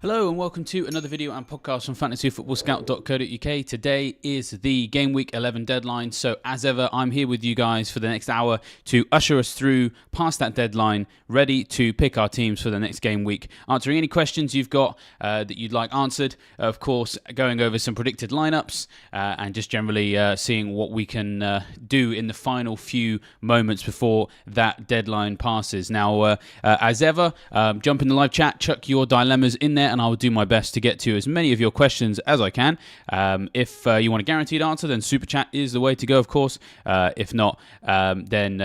Hello and welcome to another video and podcast from fantasyfootballscout.co.uk. Today is the Game Week 11 deadline, so as ever I'm here with you guys for the next hour to usher us through past that deadline, ready to pick our teams for the next game week, answering any questions you've got that you'd like answered, of course going over some predicted lineups and just generally seeing what we can do in the final few moments before that deadline passes. Now as ever, jump in the live chat, chuck your dilemmas in there, and I will do my best to get to as many of your questions as I can. If you want a guaranteed answer, then Super Chat is the way to go, of course. If not, then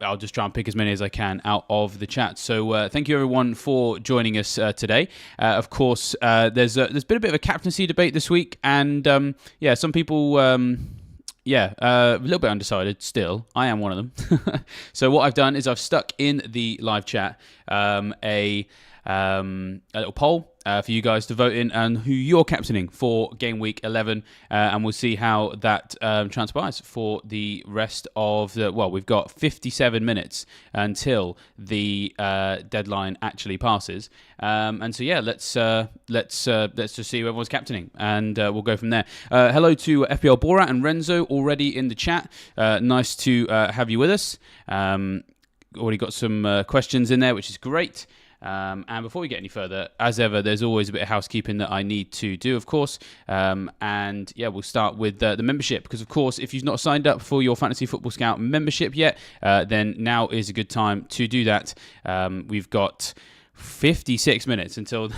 I'll just try and pick as many as I can out of the chat. So thank you everyone for joining us today. Of course, there's been a bit of a captaincy debate this week, and some people... a little bit undecided still. I am one of them. So what I've done is I've stuck in the live chat a little poll for you guys to vote in and who you're captaining for Game Week 11, and we'll see how that transpires for the rest of the... Well, we've got 57 minutes until the deadline actually passes, and so let's just see who everyone's captaining, and we'll go from there. Hello to FPL Borat and Renzo already in the chat. Nice to have you with us. Already got some questions in there, which is great. And before we get any further, as ever, there's always a bit of housekeeping that I need to do, of course. We'll start with the membership, because, of course, if you've not signed up for your Fantasy Football Scout membership yet, then now is a good time to do that. We've got 56 minutes until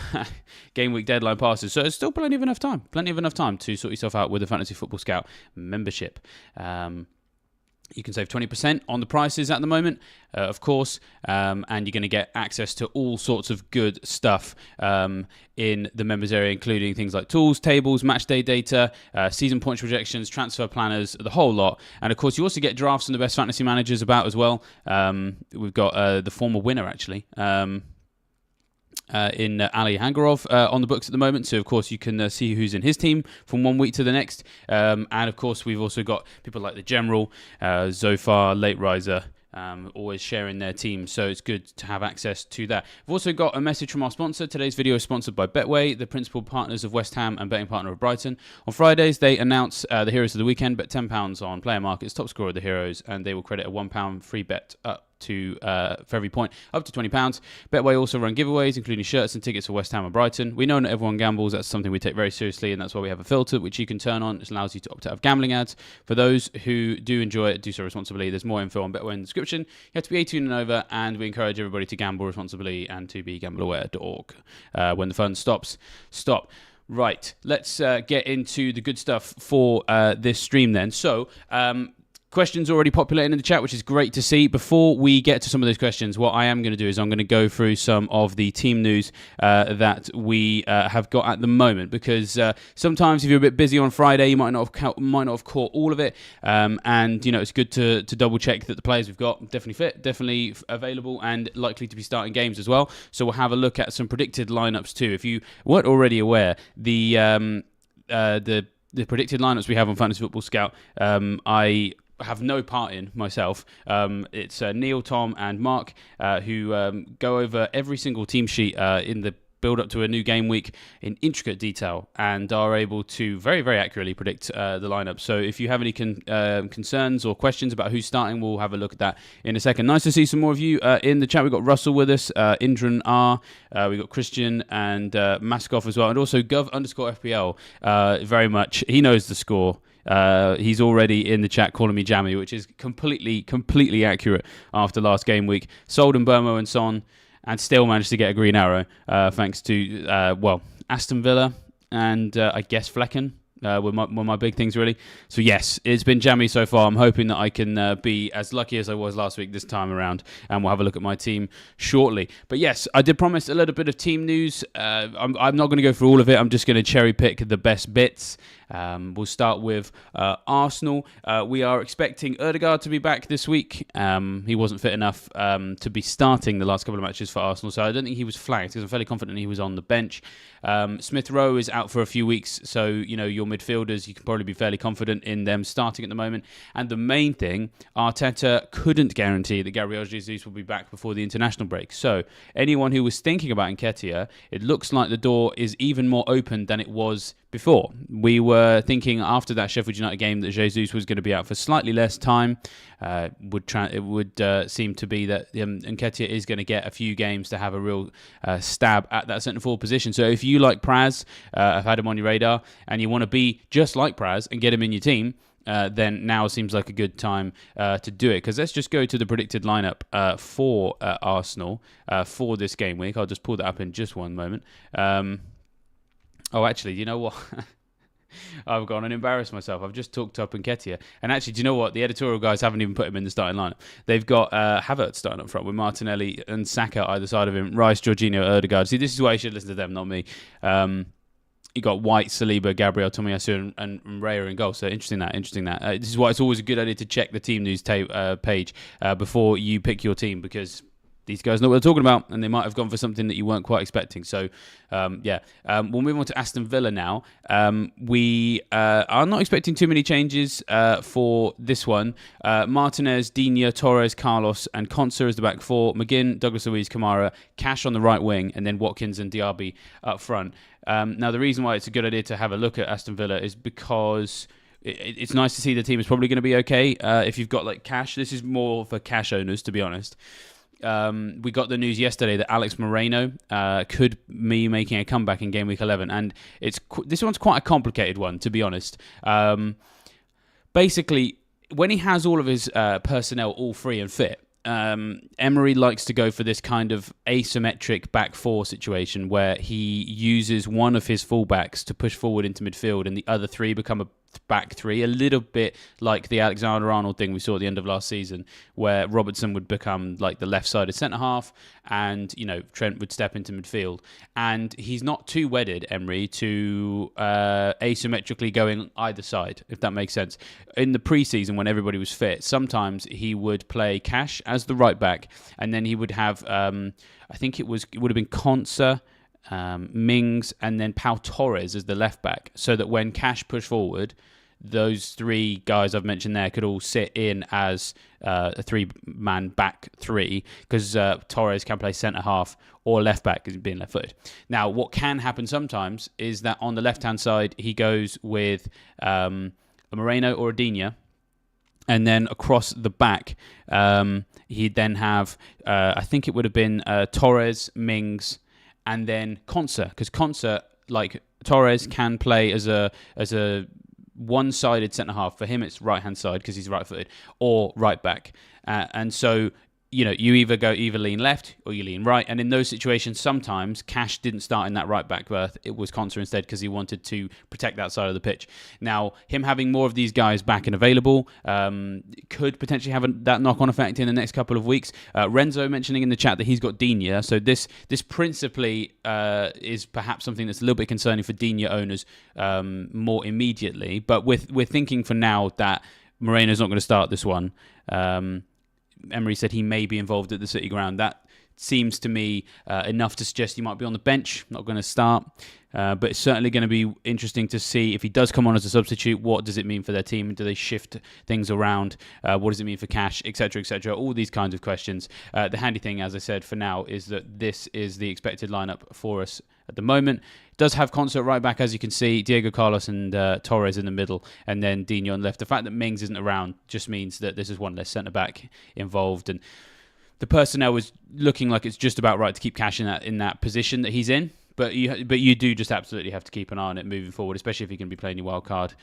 game week deadline passes, so it's still plenty of enough time to sort yourself out with the Fantasy Football Scout membership. You can save 20% on the prices at the moment, of course, and you're going to get access to all sorts of good stuff in the members area, including things like tools, tables, match day data, season points projections, transfer planners, the whole lot. And, of course, you also get drafts from the best fantasy managers about as well. We've got the former winner, actually, in Ali Hangarov on the books at the moment, so of course you can see who's in his team from one week to the next, and of course we've also got people like the General, Zofar, Late Riser, always sharing their team, so it's good to have access to that. We've also got a message from our sponsor. Today's video is sponsored by Betway, the principal partners of West Ham and betting partner of Brighton. On Fridays, they announce the heroes of the weekend. Bet £10 on player markets, top scorer of the heroes, and they will credit a £1 free bet up to for every point up to £20. Betway also run giveaways, including shirts and tickets for West Ham and Brighton. We know not everyone gambles. That's something we take very seriously, and that's why we have a filter which you can turn on. It allows you to opt out of gambling ads. For those who do enjoy it, do so responsibly. There's more info on Betway in the description. You have to be 18 and over, and we encourage everybody to gamble responsibly and to be gambleaware.org. When the fun stops, stop. Right, let's get into the good stuff for this stream then. So, questions already populating in the chat, which is great to see. Before we get to some of those questions, what I am going to do is I'm going to go through some of the team news that we have got at the moment, because sometimes if you're a bit busy on Friday, you might not have caught all of it, and it's good to double check that the players we've got definitely fit, definitely available, and likely to be starting games as well. So we'll have a look at some predicted lineups too. If you weren't already aware, the predicted lineups we have on Fantasy Football Scout, I have no part in myself. It's Neil, Tom, and Mark who go over every single team sheet in the build up to a new game week in intricate detail, and are able to very, very accurately predict the lineup. So if you have any concerns or questions about who's starting, we'll have a look at that in a second. Nice to see some more of you in the chat. We've got Russell with us, Indran R, we've got Christian and Maskov as well, and also Gov_FPL. Very much, he knows the score. He's already in the chat calling me Jammy, which is completely accurate after last game week. Sold in Burmo and Son, and still managed to get a green arrow, thanks to, Aston Villa and I guess Flecken. Were my big things, really. So yes, it's been jammy so far. I'm hoping that I can be as lucky as I was last week this time around, and we'll have a look at my team shortly. But yes, I did promise a little bit of team news. I'm not going to go through all of it. I'm just going to cherry pick the best bits. We'll start with Arsenal. We are expecting Ødegaard to be back this week. He wasn't fit enough to be starting the last couple of matches for Arsenal, so I don't think he was flagged, because I'm fairly confident he was on the bench. Smith Rowe is out for a few weeks, so your midfielders, you can probably be fairly confident in them starting at the moment. And the main thing, Arteta couldn't guarantee that Gabriel Jesus will be back before the international break. So anyone who was thinking about Nketiah, it looks like the door is even more open than it was before. We were thinking after that Sheffield United game that Jesus was going to be out for slightly less time. It would seem to be that Nketiah is going to get a few games to have a real stab at that centre forward position. So if you like Praz, have had him on your radar, and you want to be just like Praz and get him in your team, then now seems like a good time to do it. Because let's just go to the predicted lineup for Arsenal for this game week. I'll just pull that up in just one moment. Oh, actually, you know what? I've gone and embarrassed myself. I've just talked up Nketiah. And actually, do you know what? The editorial guys haven't even put him in the starting lineup. They've got Havertz starting up front with Martinelli and Saka either side of him. Rice, Jorginho, Odegaard. See, this is why you should listen to them, not me. You got White, Saliba, Gabriel, Tomiyasu, and Raya in goal. So interesting that. This is why it's always a good idea to check the team news page before you pick your team, because these guys know what they're talking about, and they might have gone for something that you weren't quite expecting. So, we'll move on to Aston Villa now. We are not expecting too many changes for this one. Martinez, Digne, Torres, Carlos, and Konsa as the back four. McGinn, Douglas Luiz, Kamara, Cash on the right wing, and then Watkins and Diaby up front. Now, the reason why it's a good idea to have a look at Aston Villa is because it's nice to see the team is probably going to be okay. If you've got like cash, this is more for cash owners, to be honest. We got the news yesterday that Alex Moreno could be making a comeback in game week 11, and this one's quite a complicated one, to be honest. Basically, when he has all of his personnel all free and fit, Emery likes to go for this kind of asymmetric back four situation where he uses one of his fullbacks to push forward into midfield and the other three become a back three, a little bit like the Alexander-Arnold thing we saw at the end of last season, where Robertson would become like the left-sided centre-half and, Trent would step into midfield. And he's not too wedded, Emery, to asymmetrically going either side, if that makes sense. In the pre-season, when everybody was fit, sometimes he would play Cash as the right-back, and then he would have, I think it would have been Konsa, Mings, and then Pau Torres as the left back, so that when Cash pushed forward, those three guys I've mentioned there could all sit in as a three-man back three, because Torres can play centre-half or left-back, because he's being left-footed. Now, what can happen sometimes is that on the left-hand side, he goes with a Moreno or a Digne, and then across the back, he'd then have, I think it would have been Torres, Mings, and then Konsa, because Konsa, like Torres, can play as a one-sided centre-half. For him, it's right-hand side because he's right-footed, or right-back. And so, you either lean left or you lean right. And in those situations, sometimes Cash didn't start in that right-back berth. It was Konsa instead because he wanted to protect that side of the pitch. Now, him having more of these guys back and available could potentially have that knock-on effect in the next couple of weeks. Renzo mentioning in the chat that he's got Digne. So this principally is perhaps something that's a little bit concerning for Digne owners more immediately. But we're thinking for now that Moreno's not going to start this one. Emery said he may be involved at the City ground. That seems to me enough to suggest he might be on the bench, not going to start. But it's certainly going to be interesting to see if he does come on as a substitute. What does it mean for their team? Do they shift things around? What does it mean for Cash, etc., etc.? All these kinds of questions. The handy thing, as I said, for now, is that this is the expected lineup for us at the moment. Does have Konsa right back, as you can see, Diego Carlos and Torres in the middle, and then Digne on left. The fact that Mings isn't around just means that this is one less centre-back involved, and the personnel is looking like it's just about right to keep Cash in that position that he's in. But you do just absolutely have to keep an eye on it moving forward, especially if you're going to be playing your wild card.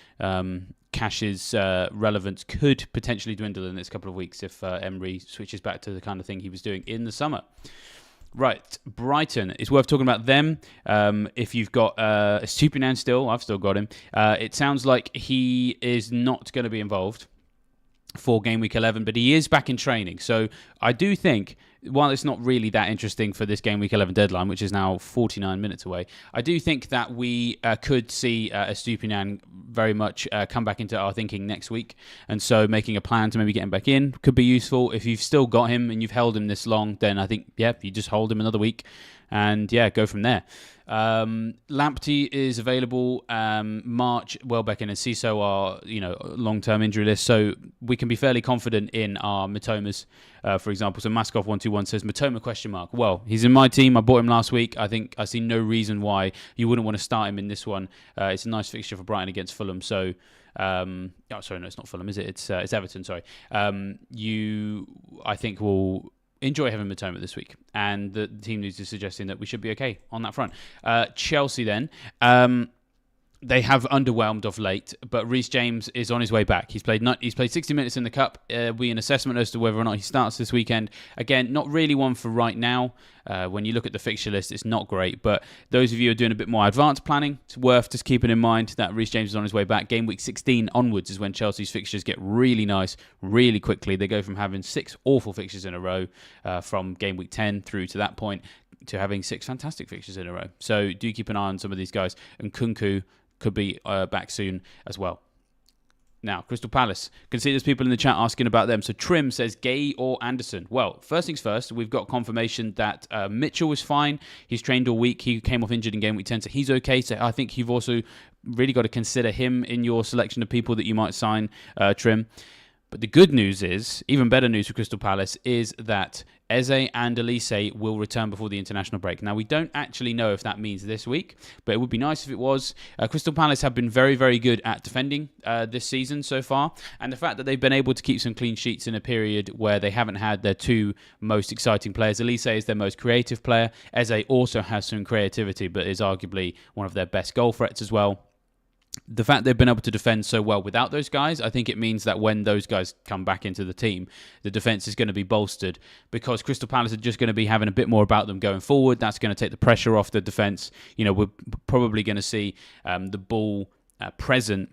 Cash's relevance could potentially dwindle in the next couple of weeks if Emery switches back to the kind of thing he was doing in the summer. Right, Brighton. It's worth talking about them. If you've got Estupiñán still, I've still got him. It sounds like he is not going to be involved for game week 11, but he is back in training. So I do think, while it's not really that interesting for this game week 11 deadline, which is now 49 minutes away, I do think that we could see Estupiñán very much come back into our thinking next week. And so making a plan to maybe get him back in could be useful. If you've still got him and you've held him this long, then I think, you just hold him another week. and go from there. Lamptey is available. March, Welbeck, and Enciso are long-term injury list, so we can be fairly confident in our Mitomas, for example. So Maskov121 says Mitoma ? Well, he's in my team. I bought him last week. I think I see no reason why you wouldn't want to start him in this one. It's a nice fixture for Brighton against Fulham. So, sorry, no, it's not Fulham, is it? It's Everton. Sorry. I think will enjoy having Mitoma this week, and the team news is suggesting that we should be okay on that front. Chelsea then, they have underwhelmed of late, but Reece James is on his way back. He's played 60 minutes in the Cup. We an assessment as to whether or not he starts this weekend. Again, not really one for right now. When you look at the fixture list, it's not great, but those of you who are doing a bit more advanced planning, it's worth just keeping in mind that Reece James is on his way back. Game week 16 onwards is when Chelsea's fixtures get really nice, really quickly. They go from having 6 awful fixtures in a row from game week 10 through to that point to having 6 fantastic fixtures in a row. So do keep an eye on some of these guys, and Kunku could be back soon as well. Now, Crystal Palace. Can see there's people in the chat asking about them. So Trim says Gay or Anderson. Well, first things first, we've got confirmation that Mitchell is fine. He's trained all week. He came off injured in game week 10, so he's okay. So I think you've also really got to consider him in your selection of people that you might sign, Trim. But the good news is, even better news for Crystal Palace, is that Eze and Elise will return before the international break. Now, we don't actually know if that means this week, but it would be nice if it was. Crystal Palace have been very, very good at defending this season so far, and the fact that they've been able to keep some clean sheets in a period where they haven't had their 2 most exciting players. Elise is their most creative player. Eze also has some creativity, but is arguably one of their best goal threats as well. The fact they've been able to defend so well without those guys, I think it means that when those guys come back into the team, the defence is going to be bolstered, because Crystal Palace are just going to be having a bit more about them going forward. That's going to take the pressure off the defence. We're probably going to see the ball present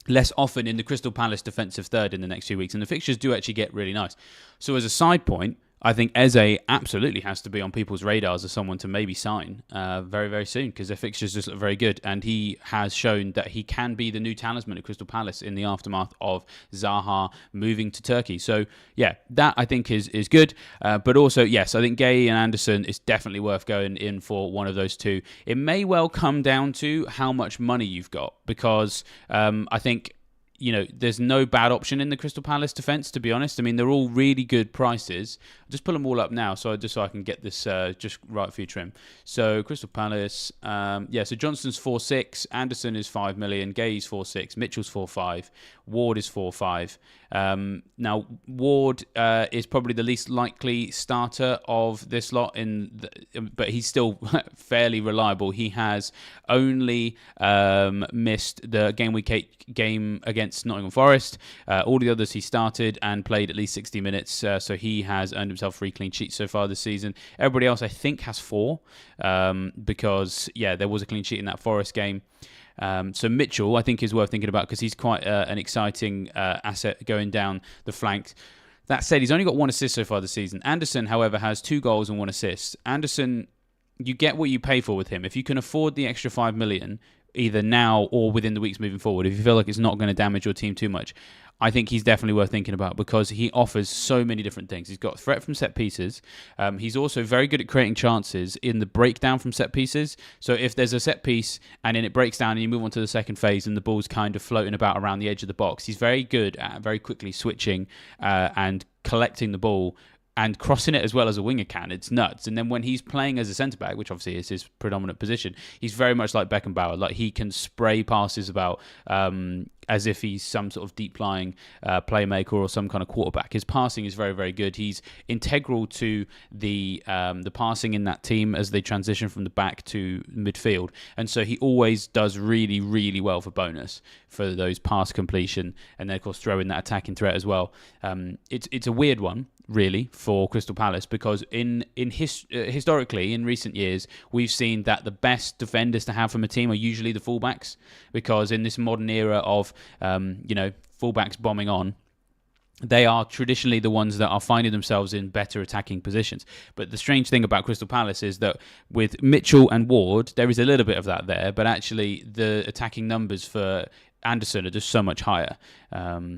less often in the Crystal Palace defensive third in the next few weeks, and the fixtures do actually get really nice. So as a side point, I think Eze absolutely has to be on people's radars as someone to maybe sign very, very soon, because their fixtures just look very good. And he has shown that he can be the new talisman at Crystal Palace in the aftermath of Zaha moving to Turkey. So, yeah, that I think is good. But also, yes, I think Gay and Anderson is definitely worth going in for one of those two. It may well come down to how much money you've got, because I think there's no bad option in the Crystal Palace defence, to be honest. I mean, they're all really good prices. I'll just pull them all up now so I can get this just right for you, Trim. So Crystal Palace, so Johnston's 4.6, Anderson is 5 million, Gay's 4.6, Mitchell's 4.5, Ward is 4.5. Now, Ward is probably the least likely starter of this lot, but he's still fairly reliable. He has only missed the game week 8 game against Nottingham Forest. All the others he started and played at least 60 minutes, so he has earned himself 3 clean sheets so far this season. Everybody else, I think, has 4, because, there was a clean sheet in that Forest game. So Mitchell, I think, is worth thinking about, because he's quite an exciting asset going down the flank. That said, he's only got 1 assist so far this season. Anderson, however, has 2 goals and 1 assist. Anderson, you get what you pay for with him. If you can afford the extra 5 million, either now or within the weeks moving forward, if you feel like it's not going to damage your team too much, I think he's definitely worth thinking about, because he offers so many different things. He's got threat from set pieces. He's also very good at creating chances in the breakdown from set pieces. So if there's a set piece and then it breaks down and you move on to the second phase and the ball's kind of floating about around the edge of the box, he's very good at very quickly switching and collecting the ball and crossing it as well as a winger can. It's nuts. And then when he's playing as a centre-back, which obviously is his predominant position, he's very much like Beckenbauer. Like, he can spray passes about as if he's some sort of deep-lying playmaker or some kind of quarterback. His passing is very, very good. He's integral to the passing in that team as they transition from the back to midfield. And so he always does really, really well for bonus for those pass completion, and then, of course, throw in that attacking threat as well. It's a weird one, really, for Crystal Palace, because historically, in recent years, we've seen that the best defenders to have from a team are usually the fullbacks, because in this modern era of fullbacks bombing on, they are traditionally the ones that are finding themselves in better attacking positions. But the strange thing about Crystal Palace is that with Mitchell and Ward, there is a little bit of that there, but actually the attacking numbers for Anderson are just so much higher,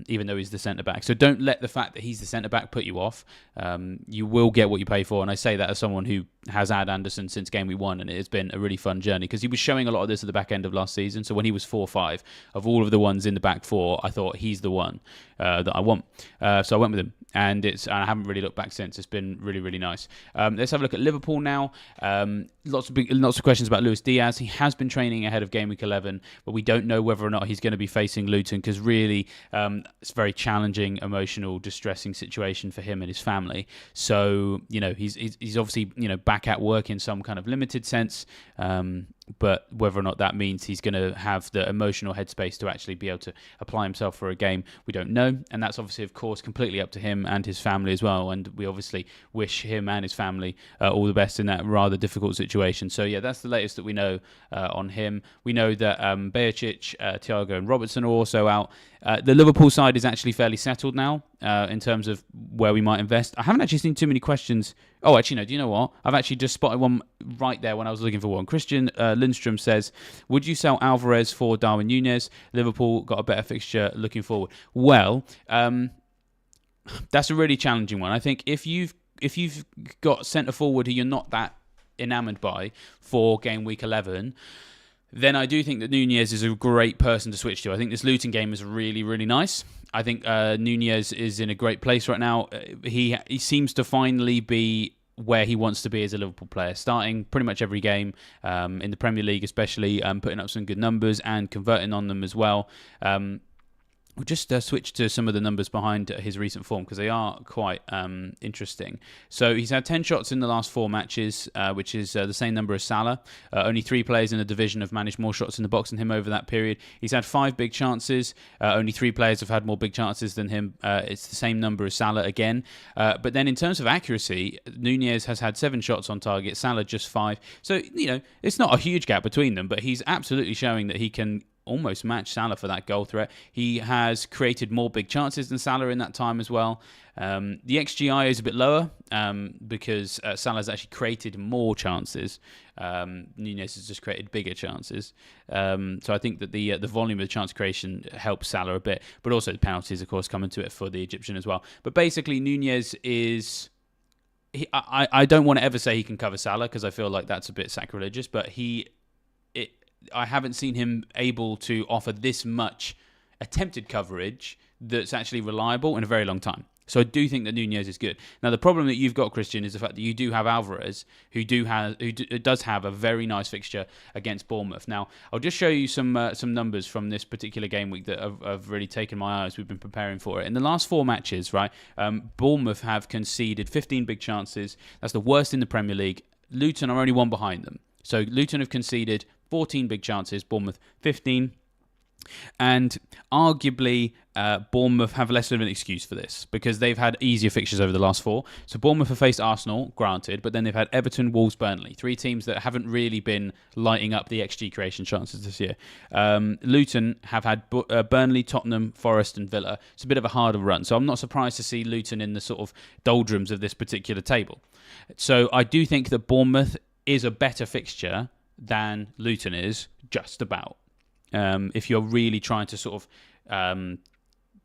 even though he's the centre-back. So don't let the fact that he's the centre-back put you off. You will get what you pay for, and I say that as someone who has had Anderson since game week 1, and it has been a really fun journey because he was showing a lot of this at the back end of last season. So when he was 4-5, of all of the ones in the back four, I thought he's the one that I want. So I went with him, and I haven't really looked back since. It's been really, really nice. Let's have a look at Liverpool now. Lots of questions about Luis Diaz. He has been training ahead of game week 11, but we don't know whether or not he's going to be facing Luton because really it's a very challenging, emotional, distressing situation for him and his family. So he's obviously back at work in some kind of limited sense. But whether or not that means he's going to have the emotional headspace to actually be able to apply himself for a game, we don't know. And that's obviously, of course, completely up to him and his family as well. And we obviously wish him and his family all the best in that rather difficult situation. So, yeah, that's the latest that we know on him. We know that Bejic, Thiago and Robertson are also out. The Liverpool side is actually fairly settled now in terms of where we might invest. I haven't actually seen too many questions. Oh, actually, no. Do you know what? I've actually just spotted one right there when I was looking for one. Christian Lindstrom says, would you sell Alvarez for Darwin Núñez? Liverpool got a better fixture looking forward. Well, that's a really challenging one. I think if you've got centre forward who you're not that enamoured by for game week 11, then I do think that Núñez is a great person to switch to. I think this Luton game is really, really nice. I think Núñez is in a great place right now. He seems to finally be where he wants to be as a Liverpool player, starting pretty much every game in the Premier League, especially putting up some good numbers and converting on them as well. We'll just switch to some of the numbers behind his recent form because they are quite interesting. So he's had 10 shots in the last 4 matches, which is the same number as Salah. Only 3 players in the division have managed more shots in the box than him over that period. He's had 5 big chances. Only 3 players have had more big chances than him. It's the same number as Salah again. But then in terms of accuracy, Núñez has had 7 shots on target, Salah just 5. So, it's not a huge gap between them, but he's absolutely showing that he can almost match Salah for that goal threat. He has created more big chances than Salah in that time as well. The XGI is a bit lower because Salah's actually created more chances. Núñez has just created bigger chances. So I think that the volume of chance creation helps Salah a bit, but also the penalties, of course, come into it for the Egyptian as well. But basically, Núñez is... I don't want to ever say he can cover Salah because I feel like that's a bit sacrilegious, but I haven't seen him able to offer this much attempted coverage that's actually reliable in a very long time. So I do think that Núñez is good. Now, the problem that you've got, Christian, is the fact that you do have Alvarez, who does have a very nice fixture against Bournemouth. Now, I'll just show you some numbers from this particular game week that have really taken my eye as we've been preparing for it. In the last 4 matches, right, Bournemouth have conceded 15 big chances. That's the worst in the Premier League. Luton are only 1 behind them. So Luton have conceded 14 big chances, Bournemouth 15. And arguably, Bournemouth have less of an excuse for this because they've had easier fixtures over the last 4. So Bournemouth have faced Arsenal, granted, but then they've had Everton, Wolves, Burnley. 3 teams that haven't really been lighting up the XG creation chances this year. Luton have had Burnley, Tottenham, Forest and Villa. It's a bit of a harder run. So I'm not surprised to see Luton in the sort of doldrums of this particular table. So I do think that Bournemouth is a better fixture than Luton is, just about. If you're really trying to sort of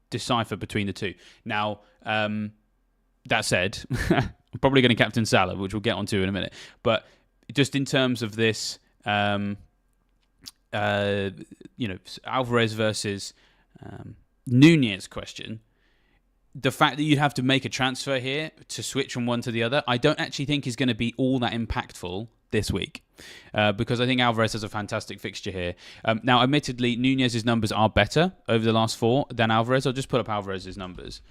decipher between the two. Now, that said, I'm probably going to captain Salah, which we'll get onto in a minute. But just in terms of this, Alvarez versus Núñez question, the fact that you'd have to make a transfer here to switch from one to the other, I don't actually think is going to be all that impactful this week because I think Alvarez has a fantastic fixture here. Now, admittedly, Núñez's numbers are better over the last 4 than Alvarez. I'll just put up Alvarez's numbers.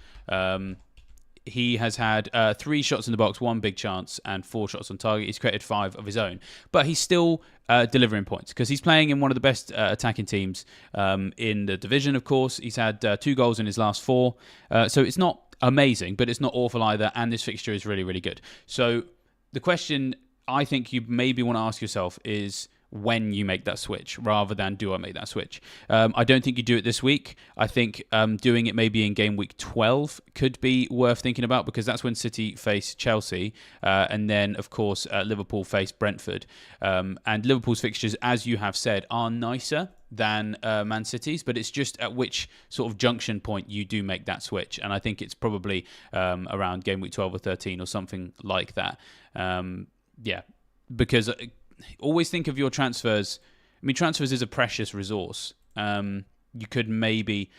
He has had 3 shots in the box, 1 big chance, and 4 shots on target. He's created 5 of his own. But he's still delivering points because he's playing in one of the best attacking teams in the division, of course. He's had 2 goals in his last 4. So it's not amazing, but it's not awful either. And this fixture is really, really good. So the question I think you maybe want to ask yourself is when you make that switch rather than do I make that switch. I don't think you do it this week. I think doing it maybe in game week 12 could be worth thinking about because that's when City face Chelsea and then of course Liverpool face Brentford, and Liverpool's fixtures, as you have said, are nicer than Man City's, but it's just at which sort of junction point you do make that switch. And I think it's probably around game week 12 or 13 or something like that. Because always think of your transfers. I mean, transfers is a precious resource. You could maybe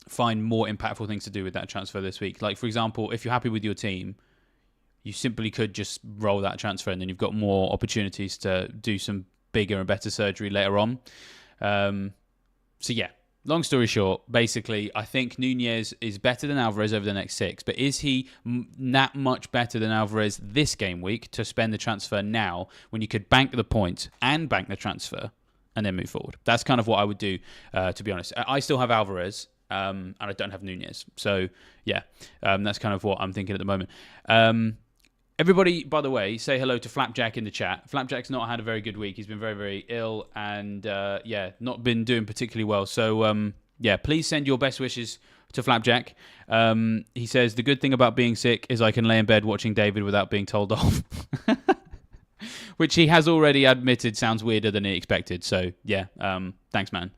find more impactful things to do with that transfer this week. Like, for example, if you're happy with your team, you simply could just roll that transfer and then you've got more opportunities to do some bigger and better surgery later on. Long story short, basically, I think Nunez is better than Alvarez over the next 6, but is he that much better than Alvarez this game week to spend the transfer now when you could bank the points and bank the transfer and then move forward? That's kind of what I would do, to be honest. I still have Alvarez, and I don't have Nunez. So, that's kind of what I'm thinking at the moment. Everybody, by the way, say hello to Flapjack in the chat. Flapjack's not had a very good week. He's been very, very ill and, not been doing particularly well. So, please send your best wishes to Flapjack. He says, the good thing about being sick is I can lay in bed watching David without being told off. Which he has already admitted sounds weirder than he expected. So, thanks, man.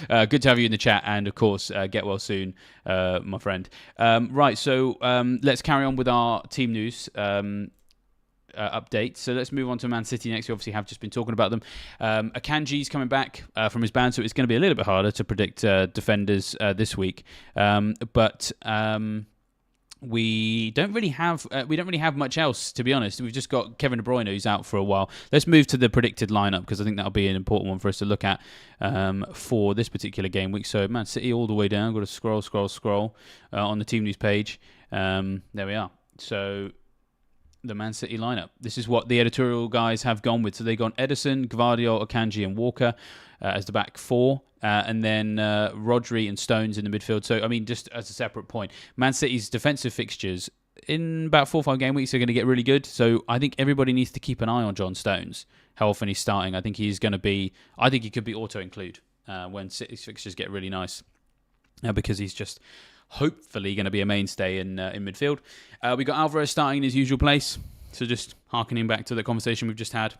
Good to have you in the chat, and of course, get well soon, my friend. Let's carry on with our team news update. So let's move on to Man City next. We obviously have just been talking about them. Akanji's coming back from his ban, so it's going to be a little bit harder to predict defenders this week. We don't really have much else, to be honest. We've just got Kevin De Bruyne, who's out for a while. Let's move to the predicted lineup because I think that'll be an important one for us to look at for this particular game week. So Man City all the way down. Got to scroll on the team news page. There we are. So the Man City lineup. This is what the editorial guys have gone with. So they've gone Ederson, Gvardiol, Akanji, and Walker as the back 4. And then Rodri and Stones in the midfield. So, I mean, just as a separate point, Man City's defensive fixtures in about 4 or 5 game weeks are going to get really good. So, I think everybody needs to keep an eye on John Stones, how often he's starting. I think he could be auto-include when City's fixtures get really nice because he's just hopefully going to be a mainstay in midfield. We got Alvarez starting in his usual place. So, just harkening back to the conversation we've just had.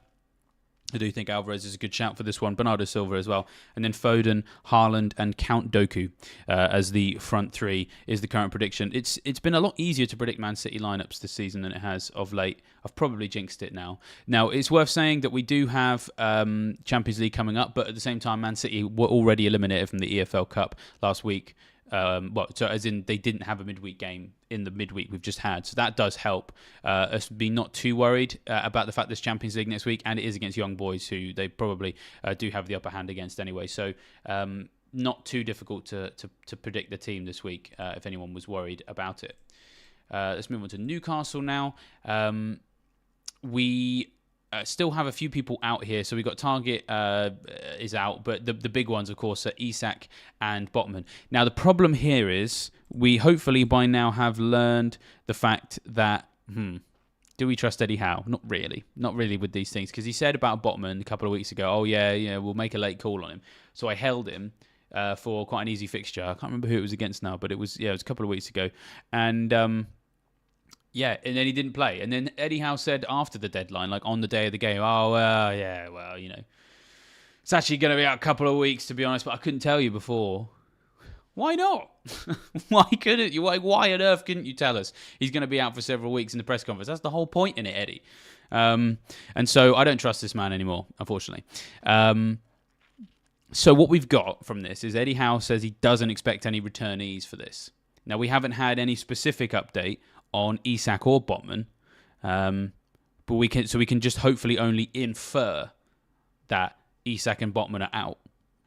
I do think Alvarez is a good shout for this one. Bernardo Silva as well. And then Foden, Haaland, and Count Doku as the front 3 is the current prediction. It's been a lot easier to predict Man City lineups this season than it has of late. I've probably jinxed it now. Now, it's worth saying that we do have Champions League coming up, but at the same time, Man City were already eliminated from the EFL Cup last week. So as in they didn't have a midweek game in the midweek we've just had. So that does help us be not too worried about the fact there's Champions League next week, and it is against young boys who they probably do have the upper hand against anyway. So not too difficult to predict the team this week if anyone was worried about it. Let's move on to Newcastle now. We still have a few people out here. So we got Target is out, but the big ones, of course, are Isak and Botman. Now, the problem here is we hopefully by now have learned the fact that, do we trust Eddie Howe? Not really. Not really with these things. Because he said about Botman a couple of weeks ago, we'll make a late call on him. So I held him for quite an easy fixture. I can't remember who it was against now, but it was a couple of weeks ago. And and then he didn't play. And then Eddie Howe said after the deadline, like on the day of the game, it's actually going to be out a couple of weeks, to be honest, but I couldn't tell you before. Why not? Why couldn't you? Why on earth couldn't you tell us he's going to be out for several weeks in the press conference? That's the whole point in it, Eddie. And so I don't trust this man anymore, unfortunately. So what we've got from this is Eddie Howe says he doesn't expect any returnees for this. Now, we haven't had any specific update on Isak or Botman, but we can just hopefully only infer that Isak and Botman are out.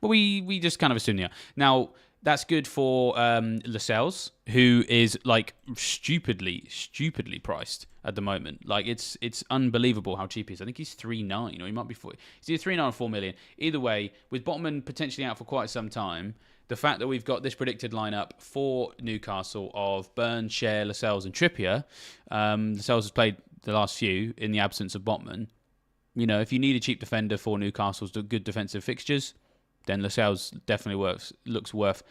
But we just kind of assume they are. Now, that's good for Lascelles, who is like stupidly priced at the moment. Like it's unbelievable how cheap he is. I think he's 3.9, or he might be 4. He's either 3.9 or 4 million. Either way, with Botman potentially out for quite some time, the fact that we've got this predicted lineup for Newcastle of Burns, Schär, Lascelles, and Trippier. Lascelles has played the last few in the absence of Botman. You know, if you need a cheap defender for Newcastle's good defensive fixtures, then Lascelles definitely looks worth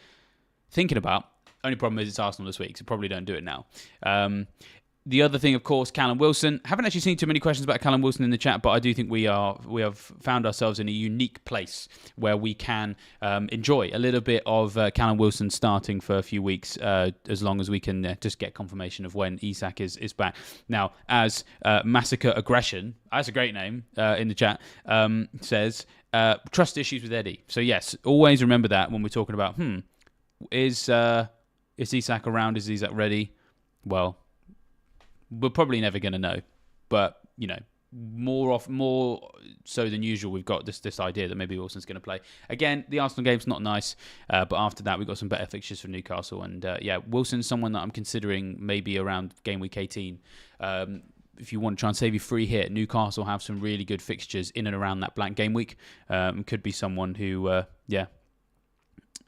thinking about. Only problem is it's Arsenal this week, so probably don't do it now. The other thing, of course, Callum Wilson. Haven't actually seen too many questions about Callum Wilson in the chat, but I do think we have found ourselves in a unique place where we can enjoy a little bit of Callum Wilson starting for a few weeks, as long as we can just get confirmation of when Isak is back. Now, as Massacre Aggression, that's a great name in the chat, says, trust issues with Eddie. So yes, always remember that when we're talking about, is Isak around? Is Isak ready? Well, we're probably never going to know, but more so than usual, we've got this idea that maybe Wilson's going to play again. The Arsenal game's not nice, but after that we've got some better fixtures for Newcastle, and Wilson's someone that I'm considering maybe around game week 18. If you want to try and save your free hit, Newcastle have some really good fixtures in and around that blank game week. Could be someone who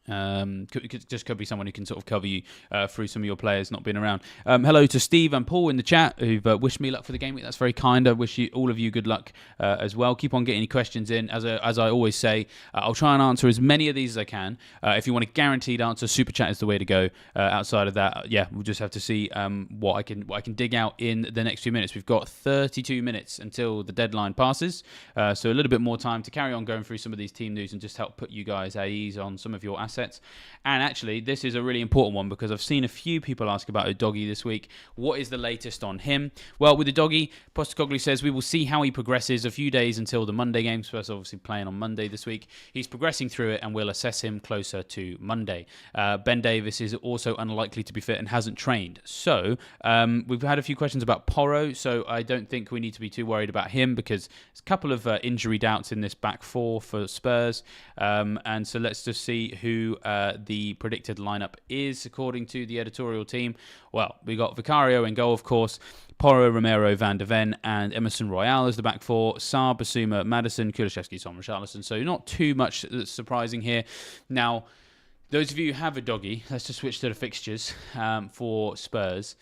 could be someone who can sort of cover you through some of your players not being around. Hello to Steve and Paul in the chat who've wished me luck for the game week. That's very kind. I wish all of you good luck as well. Keep on getting your questions in. As I always say, I'll try and answer as many of these as I can. If you want a guaranteed answer, super chat is the way to go. Outside of that, we'll just have to see what I can dig out in the next few minutes. We've got 32 minutes until the deadline passes, so a little bit more time to carry on going through some of these team news and just help put you guys at ease on some of your assets. And actually, this is a really important one because I've seen a few people ask about Udogie this week. What is the latest on him? Well, with Udogie, Postecoglou says we will see how he progresses a few days until the Monday game. Spurs obviously playing on Monday this week. He's progressing through it and we'll assess him closer to Monday. Ben Davis is also unlikely to be fit and hasn't trained. So we've had a few questions about Porro, so I don't think we need to be too worried about him because there's a couple of injury doubts in this back four for Spurs. And so let's just see who the predicted lineup is according to the editorial team. Well, we got Vicario in goal, of course, Porro, Romero, Van de Ven, and Emerson Royale as the back four. Sarr, Basuma, Maddison, Kulusevski, Son, Richarlison. So not too much that's surprising here. Now, those of you who have Udogie, let's just switch to the fixtures for Spurs.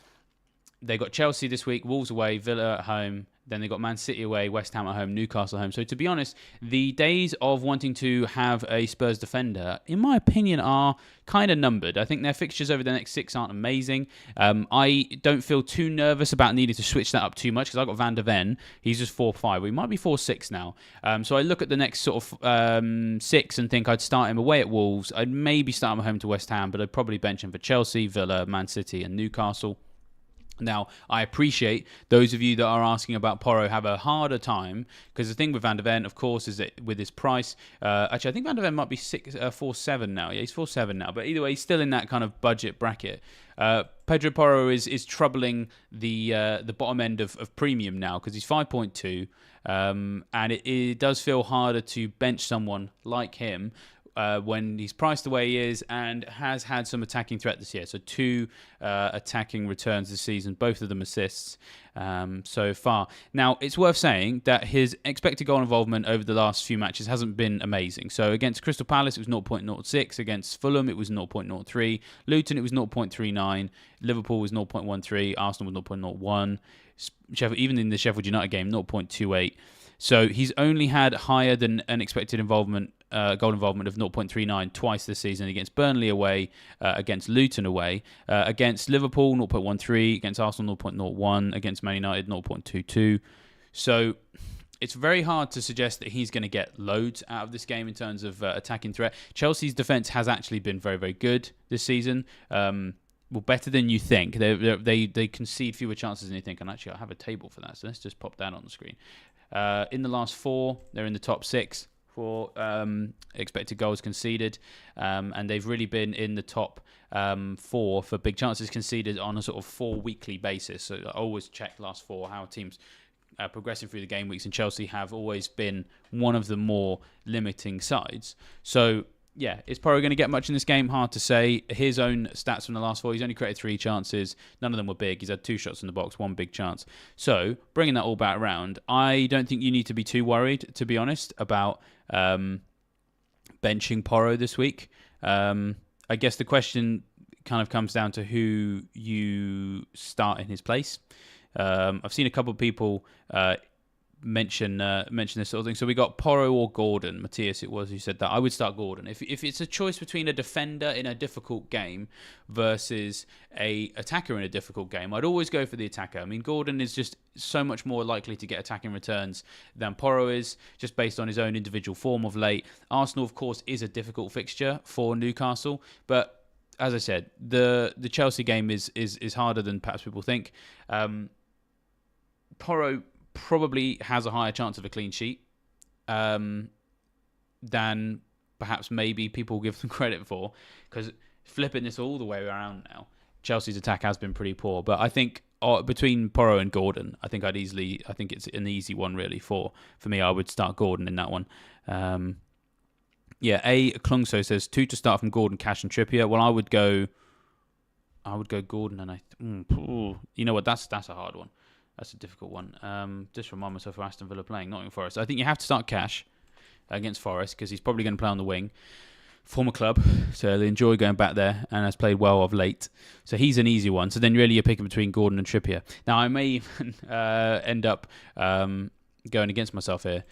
They got Chelsea this week, Wolves away, Villa at home. Then they got Man City away, West Ham at home, Newcastle at home. So to be honest, the days of wanting to have a Spurs defender, in my opinion, are kind of numbered. I think their fixtures over the next 6 aren't amazing. I don't feel too nervous about needing to switch that up too much because I've got Van de Ven. He's just 4-5. We might be 4-6 now. So I look at the next sort of 6 and think I'd start him away at Wolves. I'd maybe start him at home to West Ham, but I'd probably bench him for Chelsea, Villa, Man City and Newcastle. Now, I appreciate those of you that are asking about Porro have a harder time because the thing with Van de Ven, of course, is that with his price, actually, I think Van de Ven might be 4-7 now. Yeah, he's 4-7 now. But either way, he's still in that kind of budget bracket. Pedro Porro is troubling the bottom end of premium now because he's 5.2. And it does feel harder to bench someone like him when he's priced the way he is and has had some attacking threat this year. So 2 attacking returns this season, both of them assists so far. Now, it's worth saying that his expected goal involvement over the last few matches hasn't been amazing. So against Crystal Palace, it was 0.06. Against Fulham, it was 0.03. Luton, it was 0.39. Liverpool was 0.13. Arsenal was 0.01. Even in the Sheffield United game, 0.28. So he's only had higher than an expected involvement, goal involvement of 0.39 twice this season against Burnley away, against Luton away, against Liverpool 0.13, against Arsenal 0.01, against Man United 0.22. So it's very hard to suggest that he's going to get loads out of this game in terms of attacking threat. Chelsea's defence has actually been very, very good this season. Well, better than you think. They concede fewer chances than you think. And actually, I have a table for that, so let's just pop that on the screen. In the last 4, they're in the top 6 for expected goals conceded, and they've really been in the top 4 for big chances conceded on a sort of 4-weekly basis. So I always check last 4 how teams progressing through the game weeks, and Chelsea have always been one of the more limiting sides. So yeah, is Porro going to get much in this game? Hard to say. His own stats from the last 4, he's only created 3 chances. None of them were big. He's had 2 shots in the box, 1 big chance. So, bringing that all back around, I don't think you need to be too worried, to be honest, about benching Porro this week. I guess the question kind of comes down to who you start in his place. I've seen a couple of people mention this sort of thing. So we got Porro or Gordon. Matthias, it was who said that. I would start Gordon. If it's a choice between a defender in a difficult game versus a attacker in a difficult game, I'd always go for the attacker. I mean, Gordon is just so much more likely to get attacking returns than Porro is, just based on his own individual form of late. Arsenal, of course, is a difficult fixture for Newcastle, but as I said, the Chelsea game is harder than perhaps people think. Porro probably has a higher chance of a clean sheet than perhaps maybe people give them credit for, because flipping this all the way around now, Chelsea's attack has been pretty poor. But I think between Porro and Gordon, I think it's an easy one really for me. I would start Gordon in that one. Klungso says 2 to start from Gordon, Cash and Trippier. Well, I would go Gordon, and you know what? That's a hard one. That's a difficult one. Just remind myself of Aston Villa playing Nottingham Forest. I think you have to start Cash against Forest because he's probably going to play on the wing. Former club, so they enjoy going back there and has played well of late. So he's an easy one. So then really you're picking between Gordon and Trippier. Now I may even end up going against myself here.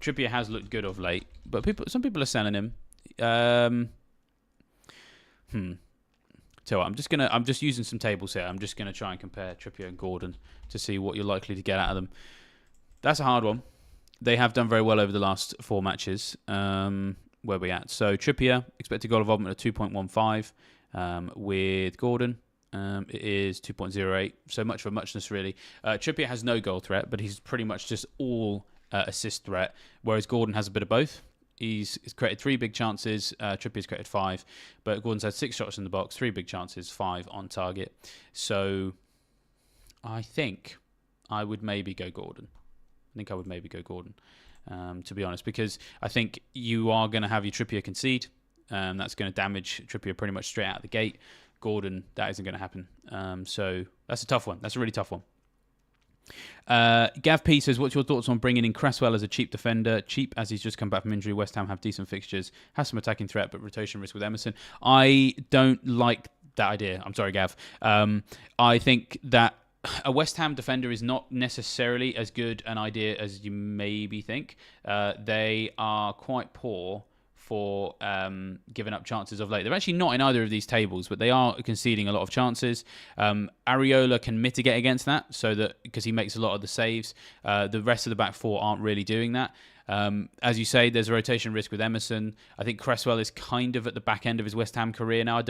Trippier has looked good of late, but some people are selling him. So I'm just using some tables here. I'm just gonna try and compare Trippier and Gordon to see what you're likely to get out of them. That's a hard one. They have done very well over the last 4 matches. Where we at? So Trippier, expected goal involvement at 2.15. With Gordon, it is 2.08. So much for muchness, really. Trippier has no goal threat, but he's pretty much just all assist threat, whereas Gordon has a bit of both. He's created 3 big chances. Trippier's created 5, but Gordon's had 6 shots in the box, 3 big chances, 5 on target. So I think I would maybe go Gordon. To be honest, because I think you are going to have your Trippier concede. That's going to damage Trippier pretty much straight out of the gate. Gordon, that isn't going to happen. So that's a tough one. That's a really tough one. Gav P says, what's your thoughts on bringing in Cresswell as a cheap defender? Cheap as he's just come back from injury. West Ham have decent fixtures, has some attacking threat, but rotation risk with Emerson. I don't like that idea. I'm sorry, Gav. I think that a West Ham defender is not necessarily as good an idea as you maybe think. They are quite poor for giving up chances of late. They're actually not in either of these tables, but they are conceding a lot of chances. Areola can mitigate against that, so that because he makes a lot of the saves. The rest of the back 4 aren't really doing that. As you say, there's a rotation risk with Emerson. I think Cresswell is kind of at the back end of his West Ham career now. I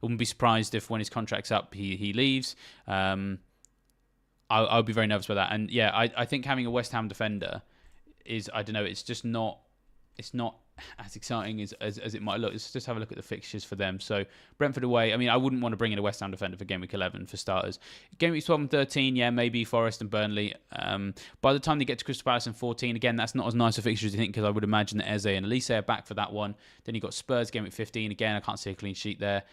wouldn't be surprised if when his contract's up, he leaves. I'll be very nervous about that. And yeah, I think having a West Ham defender is, I don't know, it's just not, it's not as exciting as it might look. Let's just have a look at the fixtures for them. So Brentford away. I mean, I wouldn't want to bring in a West Ham defender for Gameweek 11 for starters. Gameweek 12 and 13, yeah, maybe Forest and Burnley. By the time they get to Crystal Palace in 14, again, that's not as nice a fixture as you think, because I would imagine that Eze and Elise are back for that one. Then you've got Spurs Gameweek 15. Again, I can't see a clean sheet there.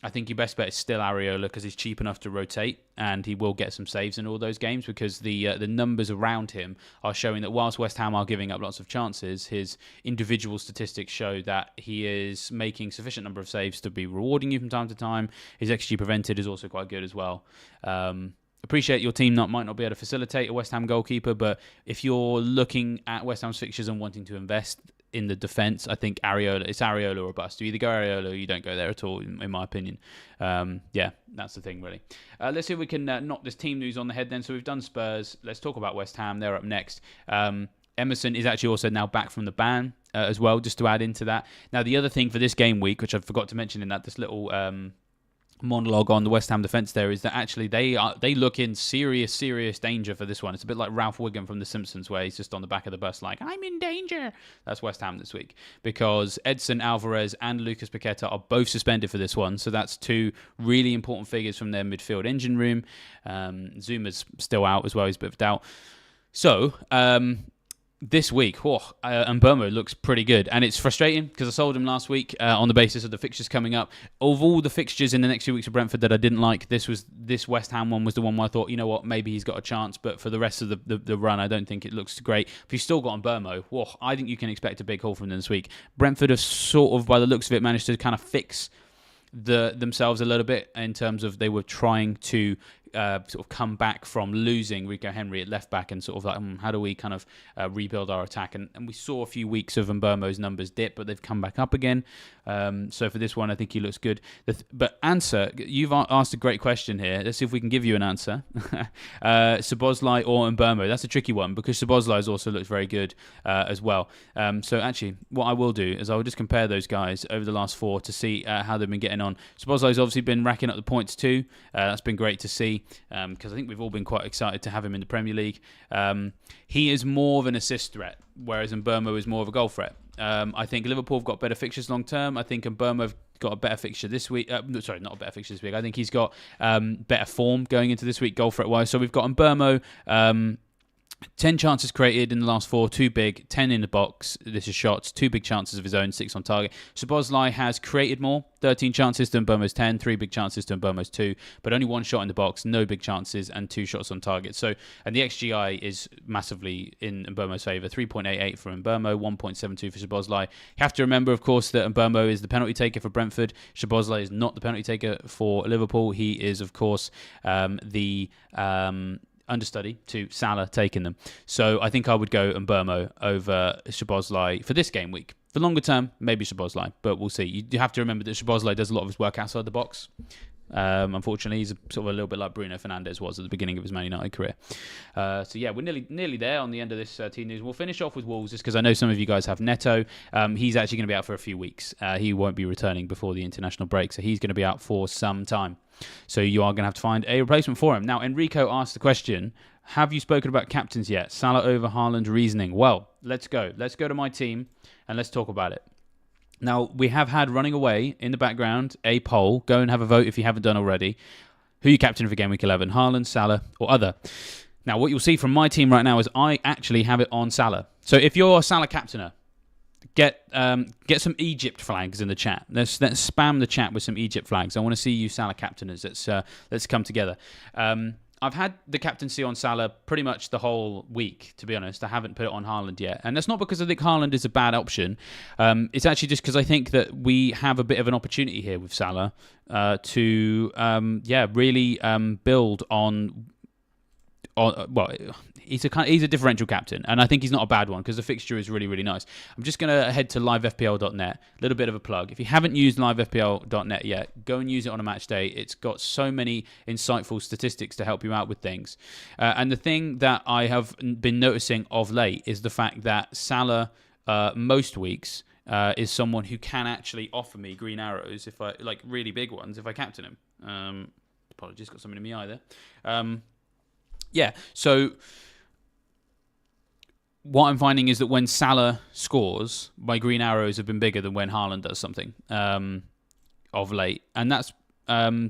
I think your best bet is still Areola because he's cheap enough to rotate and he will get some saves in all those games, because the numbers around him are showing that whilst West Ham are giving up lots of chances, his individual statistics show that he is making sufficient number of saves to be rewarding you from time to time. His XG prevented is also quite good as well. Appreciate your team might not be able to facilitate a West Ham goalkeeper, but if you're looking at West Ham's fixtures and wanting to invest in the defence, I think it's Areola or bust. You either go Areola or you don't go there at all, in my opinion. Yeah, that's the thing, really. Let's see if we can knock this team news on the head then. So we've done Spurs. Let's talk about West Ham. They're up next. Emerson is actually also now back from the ban as well, just to add into that. Now, the other thing for this game week, which I forgot to mention in this little monologue on the West Ham defence there, is that actually they look in serious danger for this one. It's a bit like Ralph Wiggum from The Simpsons, where he's just on the back of the bus like, I'm in danger. That's West Ham this week, because Edson Alvarez and Lucas Paqueta are both suspended for this one. So that's 2 really important figures from their midfield engine room. Zuma's still out as well. He's a bit of a doubt. So this week, Mbeumo looks pretty good, and it's frustrating because I sold him last week on the basis of the fixtures coming up. Of all the fixtures in the next 2 weeks of Brentford that I didn't like, this West Ham one was the one where I thought, you know what, maybe he's got a chance, but for the rest of the run, I don't think it looks great. If you've still got Mbeumo, I think you can expect a big haul from them this week. Brentford have sort of, by the looks of it, managed to kind of fix themselves a little bit in terms of they were trying to sort of come back from losing Rico Henry at left back and sort of like, how do we kind of rebuild our attack? And we saw a few weeks of Mbeumo's numbers dip, but they've come back up again. So for this one, I think he looks good. But answer, you've asked a great question here. Let's see if we can give you an answer. Szoboszlai or Mbeumo? That's a tricky one because Szoboszlai has also looked very good as well. So actually, what I will do is I will just compare those guys over the last 4 to see how they've been getting on. Szoboszlai's obviously been racking up the points too. That's been great to see because I think we've all been quite excited to have him in the Premier League. He is more of an assist threat, whereas Mbeumo is more of a goal threat. I think Liverpool have got better fixtures long term. I think Mbeumo have got a better fixture this week. Sorry, not a better fixture this week. I think he's got better form going into this week, goal threat wise. So we've got Mbeumo. 10 chances created in the last 4, 2 big, 10 in the box. This is shots, 2 big chances of his own, 6 on target. Szoboszlai has created more, 13 chances to Mbeumo's 10, 3 big chances to Mbeumo's 2, but only 1 shot in the box, no big chances, and 2 shots on target. So, and the XGI is massively in Mbeumo's favour, 3.88 for Mbeumo, 1.72 for Szoboszlai. You have to remember, of course, that Mbeumo is the penalty taker for Brentford. Szoboszlai is not the penalty taker for Liverpool. He is, of course, the understudy to Salah taking them. So I think I would go Mbeumo over Szoboszlai for this game week. For longer term, maybe Szoboszlai, but we'll see. You have to remember that Szoboszlai does a lot of his work outside the box. Unfortunately, he's sort of a little bit like Bruno Fernandes was at the beginning of his Man United career. So yeah, we're nearly there on the end of this team news. We'll finish off with Wolves just because I know some of you guys have Neto. He's actually going to be out for a few weeks. He won't be returning before the international break, so he's going to be out for some time. So you are going to have to find a replacement for him. Now, Enrico asked the question, have you spoken about captains yet? Salah over Haaland reasoning. Well, let's go. Let's go to my team and let's talk about it. Now, we have had running away in the background a poll. Go and have a vote if you haven't done already. Who you captain for Game Week 11? Haaland, Salah, or other? Now, what you'll see from my team right now is I actually have it on Salah. So if you're a Salah captainer, get some Egypt flags in the chat. Let's spam the chat with some Egypt flags. I want to see you Salah captainers. Let's come together. I've had the captaincy on Salah pretty much the whole week, to be honest. I haven't put it on Haaland yet. And that's not because I think Haaland is a bad option. It's actually just because I think that we have a bit of an opportunity here with Salah to really build on. Well, he's a differential captain, and I think he's not a bad one because the fixture is really, really nice. I'm just going to head to livefpl.net. A little bit of a plug. If you haven't used livefpl.net yet, go and use it on a match day. It's got so many insightful statistics to help you out with things. And the thing that I have been noticing of late is the fact that Salah, most weeks, is someone who can actually offer me green arrows, if I like really big ones, if I captain him. Apologies, got something in my eye there. Yeah, so what I'm finding is that when Salah scores, my green arrows have been bigger than when Haaland does something of late. And that's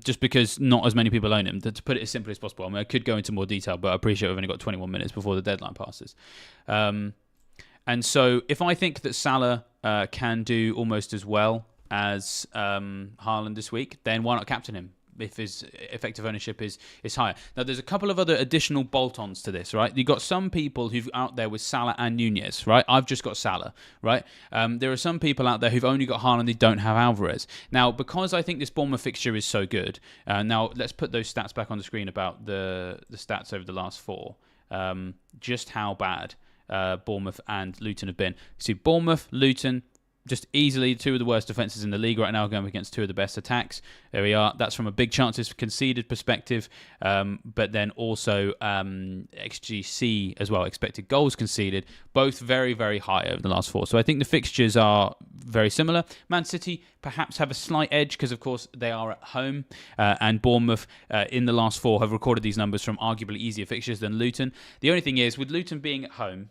just because not as many people own him. To put it as simply as possible, I mean, I could go into more detail, but I appreciate we've only got 21 minutes before the deadline passes. And so if I think that Salah can do almost as well as Haaland this week, then why not captain him? If his effective ownership is higher. Now, there's a couple of other additional bolt-ons to this, right? You've got some people who've out there with Salah and Nunez, right? I've just got Salah, right? There are some people out there who've only got Haaland, they don't have Alvarez. Now, because I think this Bournemouth fixture is so good, now let's put those stats back on the screen about the stats over the last 4. Just how bad Bournemouth and Luton have been. See, Bournemouth, Luton, just easily 2 of the worst defences in the league right now, going against 2 of the best attacks. There we are. That's from a big chances conceded perspective, but then also XGC as well, expected goals conceded, both very, very high over the last 4. So I think the fixtures are very similar. Man City perhaps have a slight edge because, of course, they are at home, and Bournemouth in the last 4 have recorded these numbers from arguably easier fixtures than Luton. The only thing is, with Luton being at home,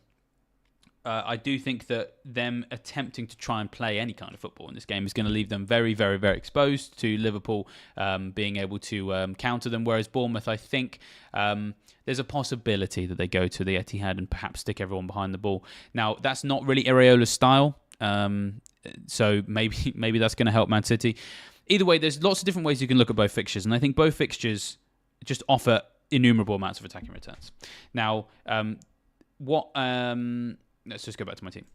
I do think that them attempting to try and play any kind of football in this game is going to leave them very, very, very exposed to Liverpool being able to counter them. Whereas Bournemouth, I think there's a possibility that they go to the Etihad and perhaps stick everyone behind the ball. Now, that's not really Areola's style, so maybe that's going to help Man City. Either way, there's lots of different ways you can look at both fixtures, and I think both fixtures just offer innumerable amounts of attacking returns. Now, let's just go back to my team.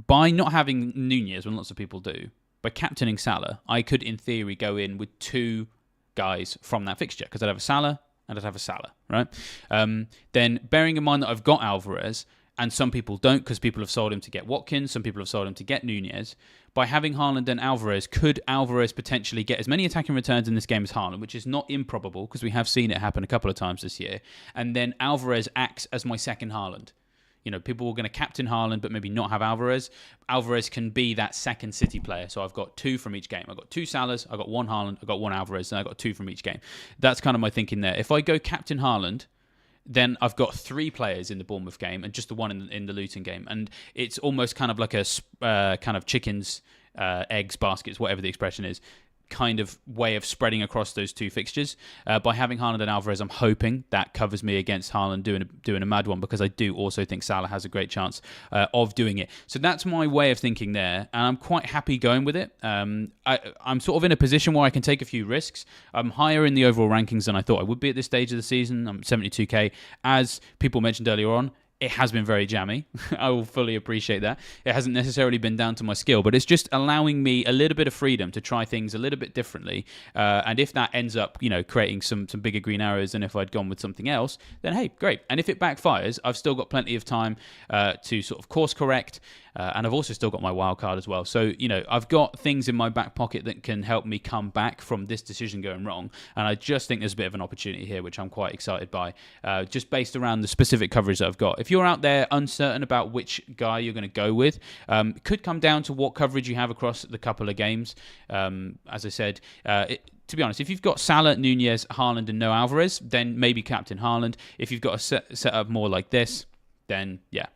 By not having Nunez, when lots of people do, by captaining Salah, I could, in theory, go in with 2 guys from that fixture, because I'd have a Salah and I'd have a Salah, right? Then bearing in mind that I've got Alvarez, and some people don't because people have sold him to get Watkins, some people have sold him to get Nunez. By having Haaland and Alvarez, could Alvarez potentially get as many attacking returns in this game as Haaland, which is not improbable because we have seen it happen a couple of times this year. And then Alvarez acts as my second Haaland. You know, people were going to captain Haaland but maybe not have Alvarez. Alvarez can be that second City player. So I've got 2 from each game. I've got 2 Salahs, I've got 1 Haaland, I've got 1 Alvarez, and I've got 2 from each game. That's kind of my thinking there. If I go captain Haaland, then I've got 3 players in the Bournemouth game and just the one in the Luton game. And it's almost kind of like a kind of chickens, eggs, baskets, whatever the expression is, kind of way of spreading across those 2 fixtures. By having Haaland and Alvarez, I'm hoping that covers me against Haaland doing a mad one, because I do also think Salah has a great chance of doing it. So that's my way of thinking there, and I'm quite happy going with it. I'm sort of in a position where I can take a few risks. I'm higher in the overall rankings than I thought I would be at this stage of the season. I'm 72k. As people mentioned earlier on, it has been very jammy. I will fully appreciate that. It hasn't necessarily been down to my skill, but it's just allowing me a little bit of freedom to try things a little bit differently. And if that ends up, creating some bigger green arrows than if I'd gone with something else, then hey, great. And if it backfires, I've still got plenty of time to sort of course correct. And I've also still got my wild card as well. So, I've got things in my back pocket that can help me come back from this decision going wrong. And I just think there's a bit of an opportunity here, which I'm quite excited by, just based around the specific coverage that I've got. If you're out there uncertain about which guy you're going to go with, it could come down to what coverage you have across the couple of games. As I said, to be honest, if you've got Salah, Nunez, Haaland, and no Alvarez, then maybe captain Haaland. If you've got a set up more like this, then yeah.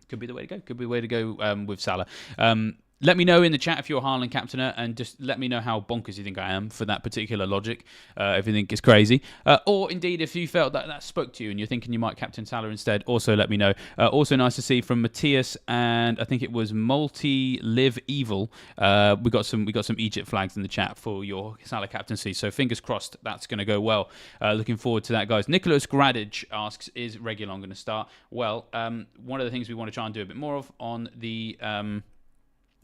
Could be the way to go. Could be the way to go with Salah. Let me know in the chat if you're a Haaland captainer, and just let me know how bonkers you think I am for that particular logic, if you think it's crazy. Or indeed, if you felt that spoke to you and you're thinking you might captain Salah instead, also let me know. Also nice to see from Matthias, and I think it was Multi-Live Evil. We got some Egypt flags in the chat for your Salah captaincy, so fingers crossed that's going to go well. Looking forward to that, guys. Nicholas Gradic asks, is Reguilon going to start? Well, one of the things we want to try and do a bit more of on the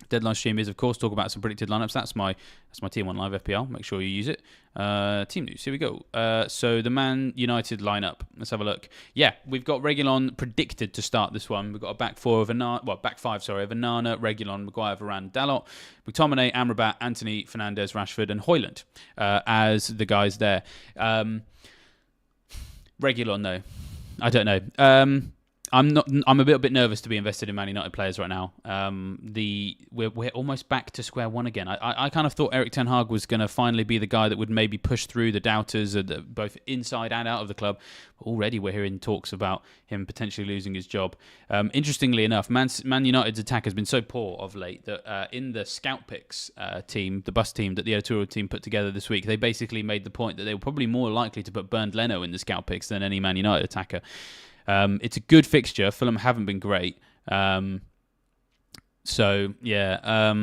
deadline stream is, of course, talk about some predicted lineups. That's my Team 1 Live FPL. Make sure you use it. Team news. Here we go. So the Man United lineup. Let's have a look. Yeah, we've got Reguilon predicted to start this one. We've got a back five, of Onana, Reguilon, Maguire, Varane, Dalot, McTominay, Amrabat, Anthony, Fernandes, Rashford, and Højlund as the guys there. Reguilon, no, I don't know. I'm a little bit nervous to be invested in Man United players right now. We're almost back to square one again. I kind of thought Erik ten Hag was going to finally be the guy that would maybe push through the doubters, both inside and out of the club. Already we're hearing talks about him potentially losing his job. Interestingly enough, Man United's attack has been so poor of late that in the scout picks team, the bus team that the editorial team put together this week, they basically made the point that they were probably more likely to put Bernd Leno in the scout picks than any Man United attacker. It's a good fixture. Fulham haven't been great. So, yeah,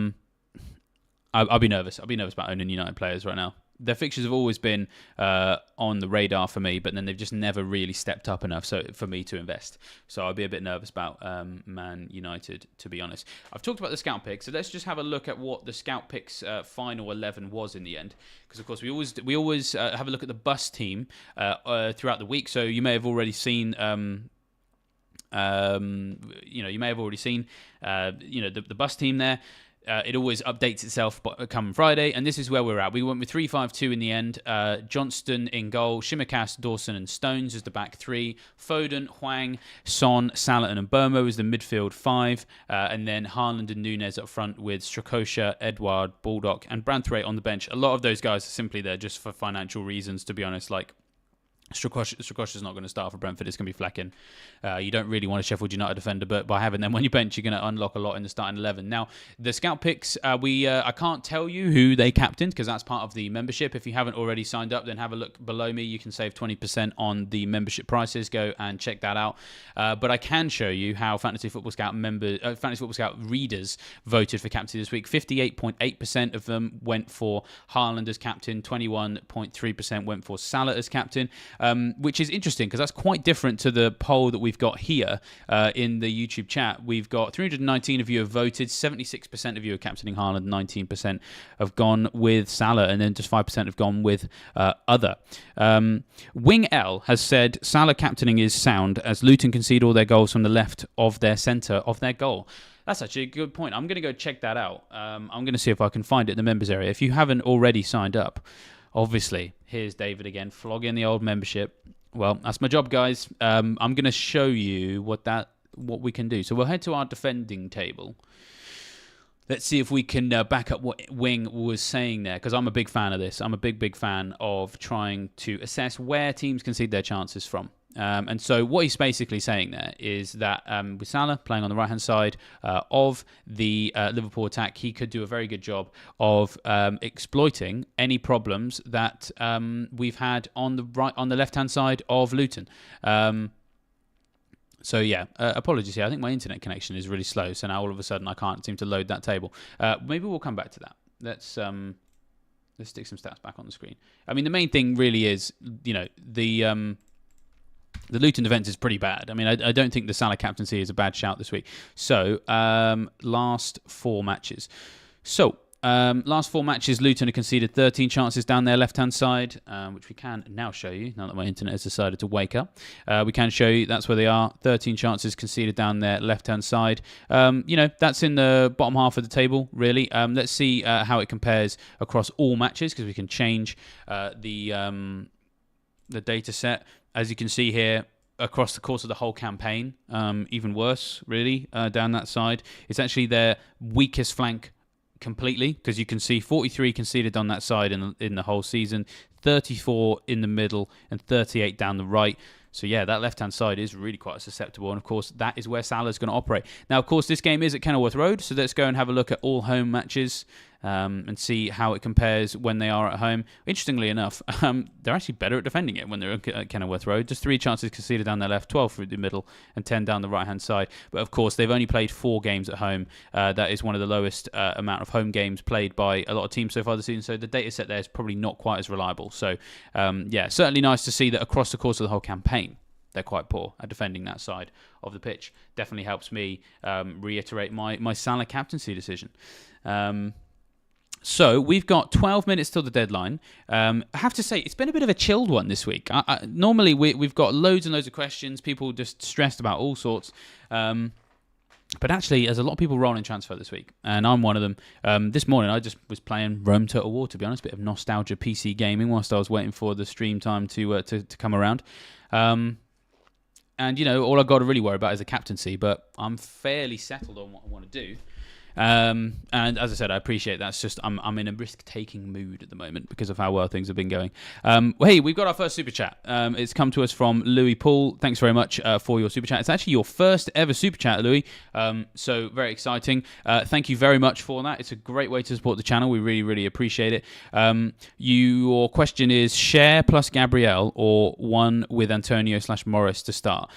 I'll be nervous. I'll be nervous about owning United players right now. Their fixtures have always been on the radar for me, but then they've just never really stepped up enough for me to invest. So I'll be a bit nervous about Man United, to be honest. I've talked about the scout picks, so let's just have a look at what the scout picks final 11 was in the end. Because of course we always have a look at the bus team throughout the week. So you may have already seen. You may have already seen, the bus team there. It always updates itself come Friday, and this is where we're at. We went with 3-5-2 in the end. Johnston in goal, Shimikas, Dawson, and Stones as the back three. Foden, Hwang, Son, Salah, and Mbeumo as the midfield five. And then Haaland and Nunez up front with Strakosha, Edouard, Baldock, and Branthwaite on the bench. A lot of those guys are simply there just for financial reasons, to be honest. Like, Strakosha's not going to start for Brentford. It's going to be Flecken. You don't really want a Sheffield United defender, but by having them on your bench, you're going to unlock a lot in the starting 11. Now, the scout picks, I can't tell you who they captained because that's part of the membership. If you haven't already signed up, then have a look below me. You can save 20% on the membership prices. Go and check that out. But I can show you how Fantasy Football Scout readers voted for captaincy this week. 58.8% of them went for Haaland as captain. 21.3% went for Salah as captain. which is interesting because that's quite different to the poll that we've got here in the YouTube chat. We've got 319 of you have voted, 76% of you are captaining Haaland, 19% have gone with Salah, and then just 5% have gone with other. Wing L has said Salah captaining is sound as Luton concede all their goals from the left of their centre of their goal. That's actually a good point. I'm going to go check that out. I'm going to see if I can find it in the members area. If you haven't already signed up, obviously, here's David again, flogging the old membership. Well, that's my job, guys. I'm going to show you what we can do. So we'll head to our defending table. Let's see if we can back up what Wing was saying there, because I'm a big fan of this. I'm a big fan of trying to assess where teams concede their chances from. And so what he's basically saying there is that with Salah playing on the right-hand side of the Liverpool attack, he could do a very good job of exploiting any problems that we've had on the left-hand side of Luton. So yeah, apologies here. I think my internet connection is really slow, so now all of a sudden I can't seem to load that table. Maybe we'll come back to that. Let's stick some stats back on the screen. I mean, the main thing really is, the Luton defence is pretty bad. I mean, I don't think the Salah captaincy is a bad shout this week. So, last four matches. Luton have conceded 13 chances down their left-hand side, which we can now show you, now that my internet has decided to wake up. We can show you that's where they are, 13 chances conceded down their left-hand side. That's in the bottom half of the table, really. Let's see how it compares across all matches, because we can change the data set. As you can see here, across the course of the whole campaign, even worse, really, down that side. It's actually their weakest flank completely, because you can see 43 conceded on that side in the whole season, 34 in the middle, and 38 down the right. So yeah, that left-hand side is really quite susceptible, and of course that is where Salah's going to operate. Now, of course, this game is at Kenilworth Road, so let's go and have a look at all home matches and see how it compares when they are at home. Interestingly enough, they're actually better at defending it when they're at Kenilworth Road. Just 3 chances conceded down their left, 12 through the middle, and 10 down the right-hand side. But of course, they've only played 4 games at home. That is one of the lowest amount of home games played by a lot of teams so far this season. So the data set there is probably not quite as reliable. So yeah, certainly nice to see that across the course of the whole campaign, they're quite poor at defending that side of the pitch. Definitely helps me reiterate my Salah captaincy decision. So we've got 12 minutes till the deadline. I have to say, it's been a bit of a chilled one this week. Normally, we've got loads and loads of questions, people just stressed about all sorts. But actually, there's a lot of people rolling transfer this week, and I'm one of them. This morning, I just was playing Rome Total War, to be honest, a bit of nostalgia PC gaming whilst I was waiting for the stream time to come around. And, all I've got to really worry about is a captaincy, but I'm fairly settled on what I want to do. And as I said, I appreciate that's just I'm in a risk-taking mood at the moment because of how well things have been going. Hey, we've got our first super chat. It's come to us from Louis Paul. Thanks very much for your super chat. It's actually your first ever super chat, Louis. So very exciting. Thank you very much for that. It's a great way to support the channel. We really, really appreciate it. Your question is Cher plus Gabriel or one with Antonio/Morris to start.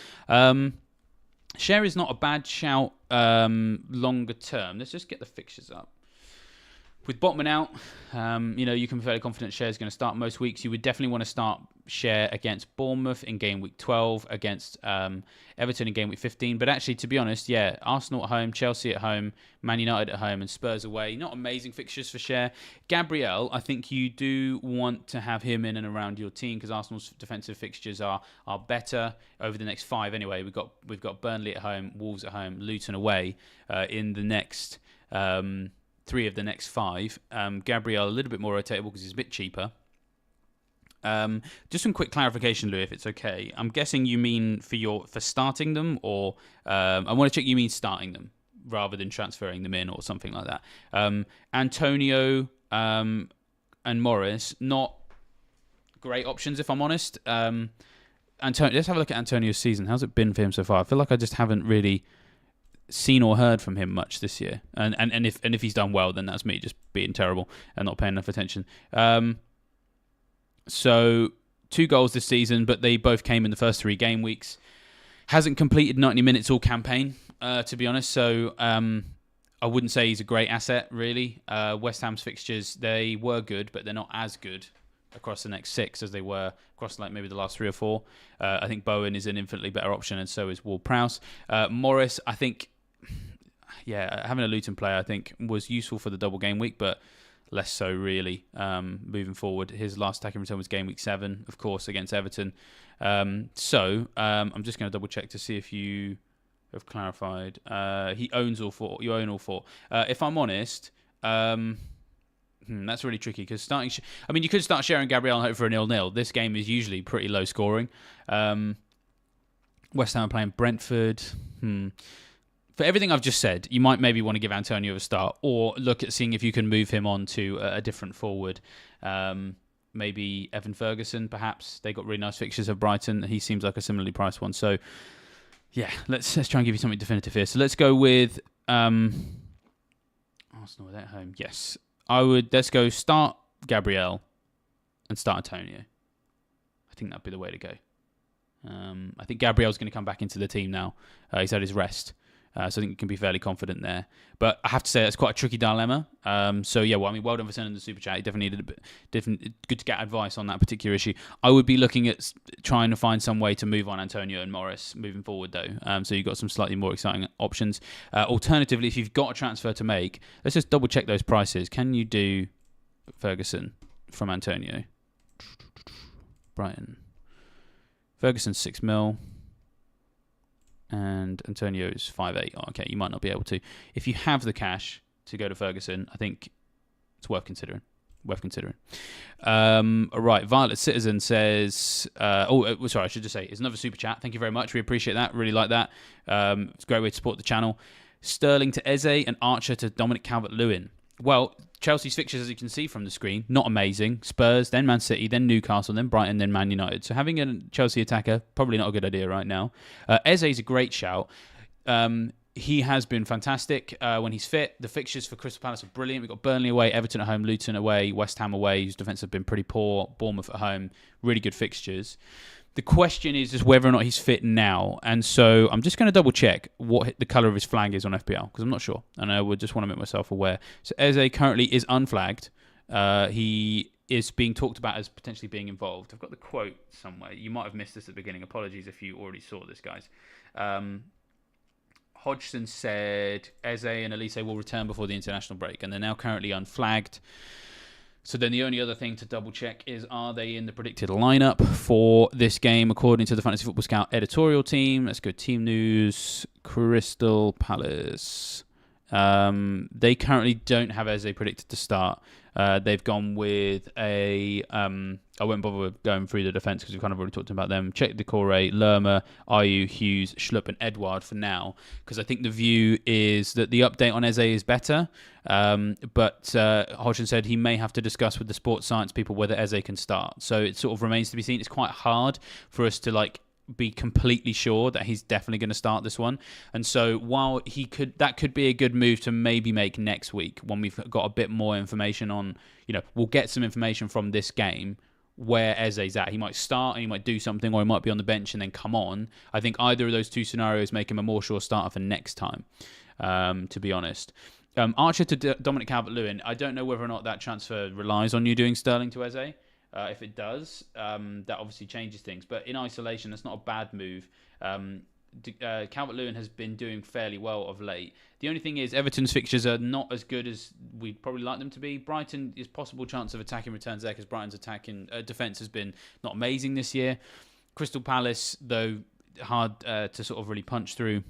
Cher is not a bad shout longer term. Let's just get the fixtures up. With Botman out, you can be fairly confident Cher is going to start most weeks. You would definitely want to start Cher against Bournemouth in game week 12, against Everton in game week 15. But actually, to be honest, yeah, Arsenal at home, Chelsea at home, Man United at home, and Spurs away. Not amazing fixtures for Cher. Gabriel, I think you do want to have him in and around your team because Arsenal's defensive fixtures are better over the next 5 anyway. We've got Burnley at home, Wolves at home, Luton away in the next 3 of the next 5. Gabriel a little bit more rotatable because he's a bit cheaper. Just some quick clarification, Lou, if it's okay. I'm guessing you mean for starting them, or I want to check you mean starting them rather than transferring them in or something like that. Antonio and Morris, not great options if I'm honest. Antonio, let's have a look at Antonio's season. How's it been for him so far? I feel like I just haven't really seen or heard from him much this year. And if he's done well, then that's me just being terrible and not paying enough attention. So 2 goals this season, but they both came in the first 3 game weeks. Hasn't completed 90 minutes all campaign, to be honest. So I wouldn't say he's a great asset, really. West Ham's fixtures, they were good, but they're not as good across the next 6 as they were across like maybe the last 3 or 4. I think Bowen is an infinitely better option, and so is Ward-Prowse. Morris, I think, having a Luton player I think was useful for the double game week, but less so really moving forward. His last attacking return was game week 7, of course, against Everton. So I'm just going to double check to see if you have clarified. He owns all 4. You own all 4. If I'm honest, that's really tricky because you could start sharing Gabriel and hope for a 0-0. This game is usually pretty low scoring. West Ham are playing Brentford. For everything I've just said, you might maybe want to give Antonio a start or look at seeing if you can move him on to a different forward. Maybe Evan Ferguson, perhaps. They got really nice fixtures of Brighton. He seems like a similarly priced one. So, yeah, let's try and give you something definitive here. So let's go with Arsenal at home. Yes. Let's go start Gabriel and start Antonio. I think that'd be the way to go. I think Gabriel's going to come back into the team now. He's had his rest. So I think you can be fairly confident there. But I have to say, it's quite a tricky dilemma. Well done for sending the super chat. You definitely needed a bit good to get advice on that particular issue. I would be looking at trying to find some way to move on Antonio and Morris moving forward, though. So you've got some slightly more exciting options. Alternatively, if you've got a transfer to make, let's just double check those prices. Can you do Ferguson from Antonio? Brighton. Ferguson's 6 mil. And Antonio is 5.8. Oh, okay, you might not be able to. If you have the cash to go to Ferguson, I think it's worth considering. All right, Violet Citizen says... sorry, I should just say, it's another super chat. Thank you very much. We appreciate that. Really like that. It's a great way to support the channel. Sterling to Eze and Archer to Dominic Calvert-Lewin. Well, Chelsea's fixtures, as you can see from the screen, not amazing. Spurs, then Man City, then Newcastle, then Brighton, then Man United. So having a Chelsea attacker, probably not a good idea right now. Eze is a great shout. He has been fantastic when he's fit. The fixtures for Crystal Palace are brilliant. We've got Burnley away, Everton at home, Luton away, West Ham away, whose defence have been pretty poor, Bournemouth at home. Really good fixtures. The question is just whether or not he's fit now. And so I'm just going to double check what the colour of his flag is on FPL because I'm not sure. And I would just want to make myself aware. So Eze currently is unflagged. He is being talked about as potentially being involved. I've got the quote somewhere. You might have missed this at the beginning. Apologies if you already saw this, guys. Hodgson said Eze and Elise will return before the international break. And they're now currently unflagged. So then the only other thing to double check is, are they in the predicted lineup for this game according to the Fantasy Football Scout editorial team? Let's go team news. Crystal Palace. They currently don't have Eze predicted to start. They've gone with a... I won't bother with going through the defence because we've kind of already talked about them. Check Decore, Lerma, Ayew, Hughes, Schlupp and Edouard for now because I think the view is that the update on Eze is better. But Hodgson said he may have to discuss with the sports science people whether Eze can start. So it sort of remains to be seen. It's quite hard for us to be completely sure that he's definitely going to start this one. And so while that could be a good move to maybe make next week when we've got a bit more information on, we'll get some information from this game where Eze's at. He might start and he might do something, or he might be on the bench and then come on. I think either of those two scenarios make him a more sure starter for next time, to be honest. Archer to Dominic Calvert-Lewin. I don't know whether or not that transfer relies on you doing Sterling to Eze. If it does, that obviously changes things. But in isolation, that's not a bad move. Calvert-Lewin has been doing fairly well of late. The only thing is Everton's fixtures are not as good as we'd probably like them to be. Brighton is possible chance of attacking returns there because Brighton's attacking defence has been not amazing this year. Crystal Palace, though, hard to sort of really punch through.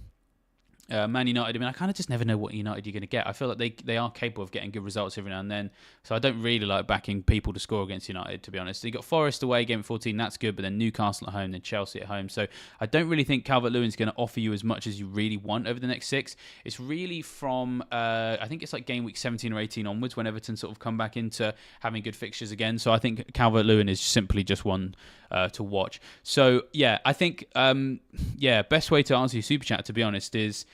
Man United, I kind of just never know what United you're going to get. I feel like they are capable of getting good results every now and then. So I don't really like backing people to score against United, to be honest. You got Forest away, game 14, that's good, but then Newcastle at home, then Chelsea at home. So I don't really think Calvert-Lewin's going to offer you as much as you really want over the next 6. It's really from, I think it's like game week 17 or 18 onwards when Everton sort of come back into having good fixtures again. So I think Calvert-Lewin is simply just one to watch. So yeah, I think, best way to answer your super chat, to be honest, is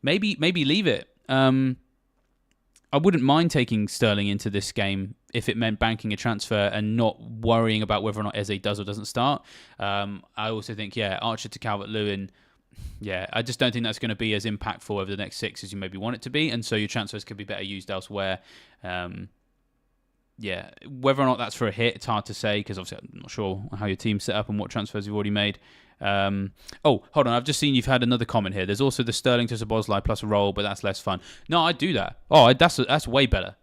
maybe leave it. I wouldn't mind taking Sterling into this game if it meant banking a transfer and not worrying about whether or not Eze does or doesn't start. I also think, Archer to Calvert-Lewin, I just don't think that's going to be as impactful over the next 6 as you maybe want it to be, and so your transfers could be better used elsewhere. yeah, whether or not that's for a hit, it's hard to say because obviously I'm not sure how your team's set up and what transfers you've already made. Oh, hold on. I've just seen you've had another comment here. There's also the Sterling to Szoboszlai plus a roll, but that's less fun. No, I'd do that. Oh, that's way better.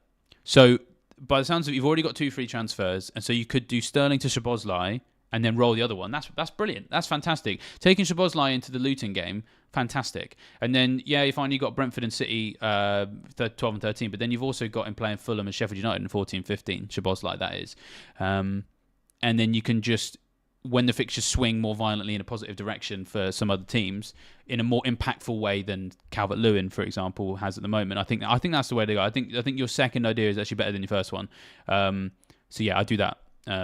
So by the sounds of it, you've already got 2 free transfers, and so you could do Sterling to Szoboszlai and then roll the other one. That's brilliant. That's fantastic. Taking Szoboszlai into the Luton game, fantastic. And then, yeah, you finally got Brentford and City 12 and 13, but then you've also got him playing Fulham and Sheffield United in 14-15, Szoboszlai, that is. And then you can just, when the fixtures swing more violently in a positive direction for some other teams, in a more impactful way than Calvert-Lewin, for example, has at the moment. I think that's the way to go. I think your second idea is actually better than your first one. So yeah, I do that.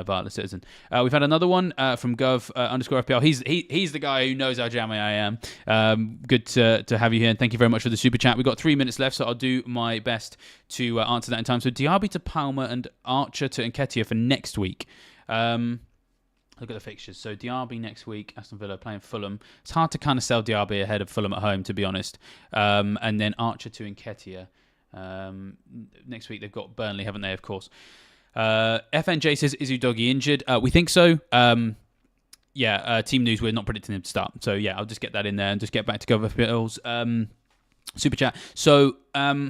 Violet Citizen. We've had another one from Gov _ FPL. He's the guy who knows how jammy I am. Good to have you here, and thank you very much for the super chat. We've got 3 minutes left, so I'll do my best to answer that in time. So Diaby to Palmer and Archer to Nketiah for next week. Look at the fixtures. So Diaby next week, Aston Villa playing Fulham. It's hard to kind of sell Diaby ahead of Fulham at home, to be honest. And then Archer to Nketiah. Next week they've got Burnley, haven't they, of course. FNJ says, is Udogie injured? We think so. Team news, we're not predicting him to start. So yeah, I'll just get that in there and just get back to GovFPL's super chat. So I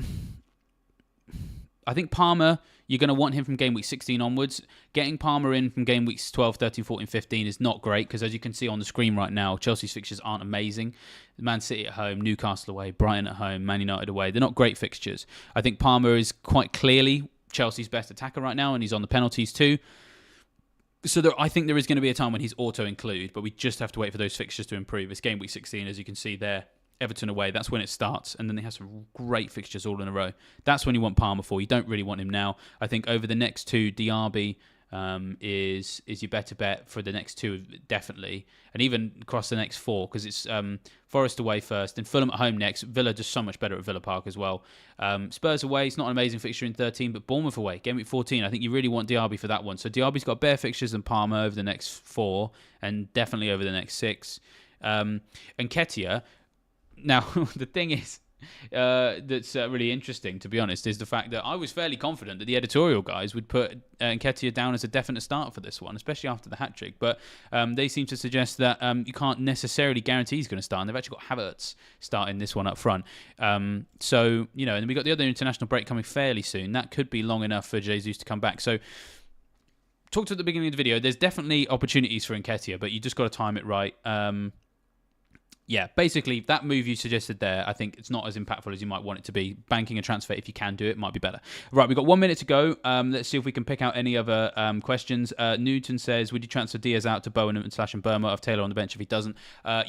think Palmer, you're going to want him from game week 16 onwards. Getting Palmer in from game weeks 12, 13, 14, 15 is not great because as you can see on the screen right now, Chelsea's fixtures aren't amazing. Man City at home, Newcastle away, Brighton at home, Man United away. They're not great fixtures. I think Palmer is quite clearly Chelsea's best attacker right now, and he's on the penalties too. So I think there is going to be a time when he's auto-include, but we just have to wait for those fixtures to improve. It's game week 16, as you can see there. Everton away, that's when it starts, and then they have some great fixtures all in a row. That's when you want Palmer for. You don't really want him now. I think over the next 2, Diaby is your better bet for the next 2, definitely, and even across the next 4, because it's Forest away first, then Fulham at home next. Villa just so much better at Villa Park as well. Spurs away, it's not an amazing fixture in 13, but Bournemouth away, game week 14. I think you really want Diaby for that one. So Diaby's got better fixtures than Palmer over the next 4, and definitely over the next 6. And Nketiah. Now, the thing is, that's really interesting, to be honest, is the fact that I was fairly confident that the editorial guys would put Nketiah down as a definite start for this one, especially after the hat-trick. But they seem to suggest that you can't necessarily guarantee he's going to start, and they've actually got Havertz starting this one up front. So, you know, and we've got the other international break coming fairly soon. That could be long enough for Jesus to come back. So, talked at the beginning of the video, there's definitely opportunities for Nketiah, but you just got to time it right. Yeah, basically, that move you suggested there, I think it's not as impactful as you might want it to be. Banking a transfer, if you can do it, might be better. Right, we've got 1 minute to go. Let's see if we can pick out any other questions. Newton says, would you transfer Diaz out to Bowen and Burma of Taylor on the bench if he doesn't?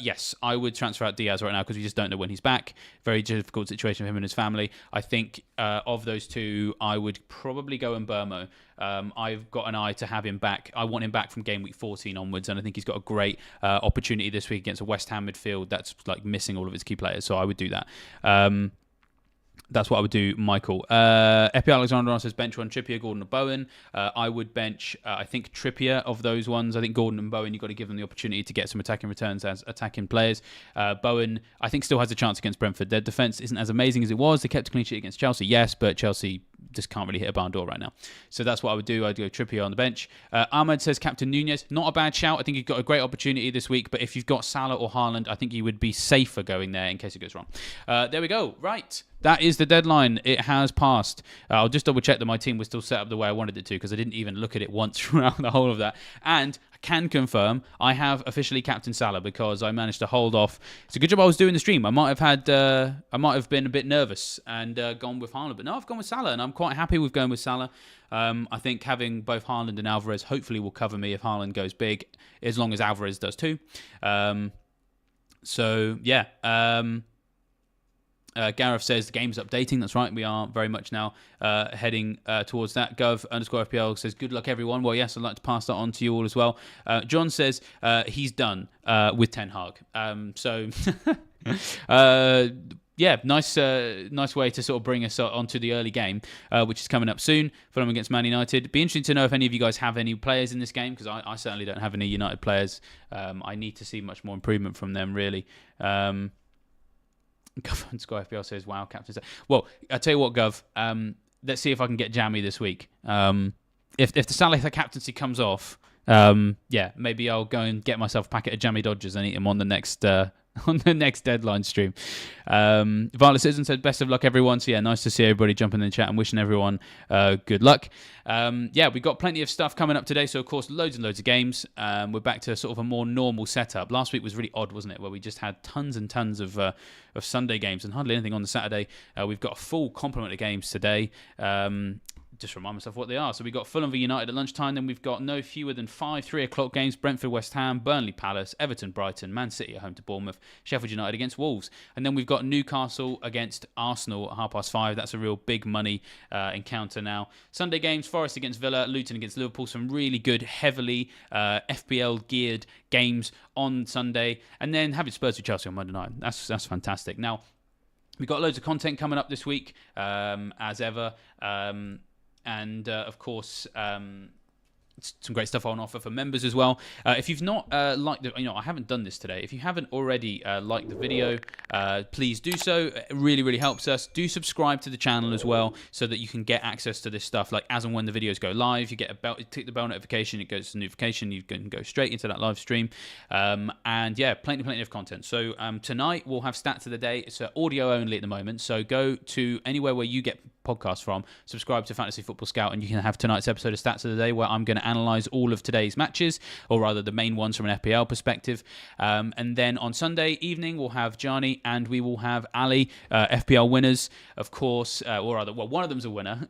Yes, I would transfer out Diaz right now because we just don't know when he's back. Very difficult situation for him and his family. I think of those 2, I would probably go in Burma. I've got an eye to have him back. I want him back from game week 14 onwards, and I think he's got a great opportunity this week against a West Ham midfield that's like missing all of its key players. So I would do that. That's what I would do, Michael. FP Alexander says bench one, Trippier, Gordon, and Bowen. I would bench, I think, Trippier of those ones. I think Gordon and Bowen, you've got to give them the opportunity to get some attacking returns as attacking players. Bowen, I think, still has a chance against Brentford. Their defence isn't as amazing as it was. They kept a clean sheet against Chelsea, yes, but Chelsea just can't really hit a barn door right now. So that's what I would do. I'd go Trippier on the bench. Ahmed says Captain Nunez. Not a bad shout. I think you've got a great opportunity this week, but if you've got Salah or Haaland, I think you would be safer going there in case it goes wrong. There we go. Right. That is the deadline. It has passed. I'll just double check that my team was still set up the way I wanted it to because I didn't even look at it once throughout the whole of that. And I can confirm I have officially captain Salah because I managed to hold off. It's a good job I was doing the stream. I might have been a bit nervous and gone with Haaland, but no, I've gone with Salah and I'm quite happy with going with Salah. I think having both Haaland and Alvarez hopefully will cover me if Haaland goes big, as long as Alvarez does too. So yeah. Gareth says the game's updating. That's right. We are very much now heading towards that. Gov _ FPL says good luck, everyone. Well, yes, I'd like to pass that on to you all as well. John says he's done with Ten Hag. So, yeah, nice way to sort of bring us onto the early game, which is coming up soon. Fulham against Man United. Be interesting to know if any of you guys have any players in this game because I certainly don't have any United players. I need to see much more improvement from them, really. Gov _ FPL says, wow, Captain. Well, I tell you what, Gov, let's see if I can get jammy this week. if the Salah captaincy comes off, maybe I'll go and get myself a packet of jammy Dodgers and eat them on the next on the next deadline stream. Violet Citizen said, best of luck, everyone. So, yeah, nice to see everybody jumping in the chat and wishing everyone good luck. We've got plenty of stuff coming up today. So, of course, loads and loads of games. We're back to sort of a more normal setup. Last week was really odd, wasn't it, where we just had tons and tons of Sunday games and hardly anything on the Saturday. We've got a full complement of games today. Just remind myself what they are. So we've got Fulham v United at lunchtime. Then we've got no fewer than 5 3 o'clock games. Brentford, West Ham, Burnley, Palace, Everton, Brighton, Man City at home to Bournemouth, Sheffield United against Wolves. And then we've got Newcastle against Arsenal at 5:30. That's a real big money encounter now. Sunday games, Forest against Villa, Luton against Liverpool. Some really good, heavily FPL geared games on Sunday. And then having Spurs v Chelsea on Monday night. That's fantastic. Now, we've got loads of content coming up this week, as ever. And of course, some great stuff on offer for members as well. If you've not liked the, I haven't done this today. If you haven't already liked the video, please do so. It really, really helps us. Do subscribe to the channel as well, so that you can get access to this stuff. Like as and when the videos go live, you get a bell, tick the bell notification. It goes to notification. You can go straight into that live stream. And yeah, plenty of content. So tonight we'll have stats of the day. It's audio only at the moment. So go to anywhere where you get podcasts from, subscribe to Fantasy Football Scout, and you can have tonight's episode of Stats of the Day, where I'm going to analyse all of today's matches, or rather the main ones from an FPL perspective. And then on Sunday evening, we'll have Johnny and we will have Ali, FPL winners, of course, or rather, well, one of them's a winner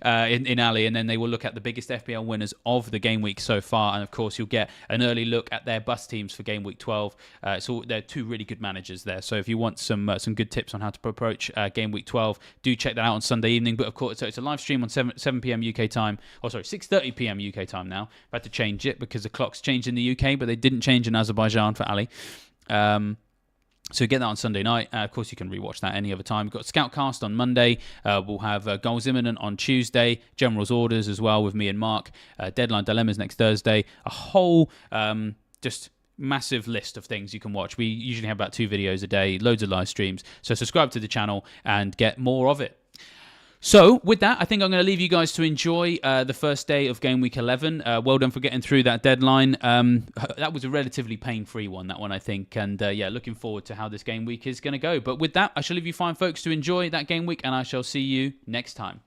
in Ali, and then they will look at the biggest FPL winners of the game week so far. And of course, you'll get an early look at their bus teams for game week 12. So they're two really good managers there. So if you want some good tips on how to approach game week 12, do check that out on Sunday evening. But of course, so it's a live stream on 7 p.m. UK time. Oh, sorry, 6:30 p.m. UK time now. I've had to change it because the clocks changed in the UK, but they didn't change in Azerbaijan for Ali. So get that on Sunday night. Of course, you can rewatch that any other time. We've got Scoutcast on Monday. We'll have Goals Imminent on Tuesday. General's Orders as well with me and Mark. Deadline Dilemmas next Thursday. A whole just massive list of things you can watch. We usually have about 2 videos a day, loads of live streams. So subscribe to the channel and get more of it. So, with that, I think I'm going to leave you guys to enjoy the first day of Game Week 11. Well done for getting through that deadline. That was a relatively pain-free one, that one, I think. And, looking forward to how this Game Week is going to go. But with that, I shall leave you fine, folks, to enjoy that Game Week, and I shall see you next time.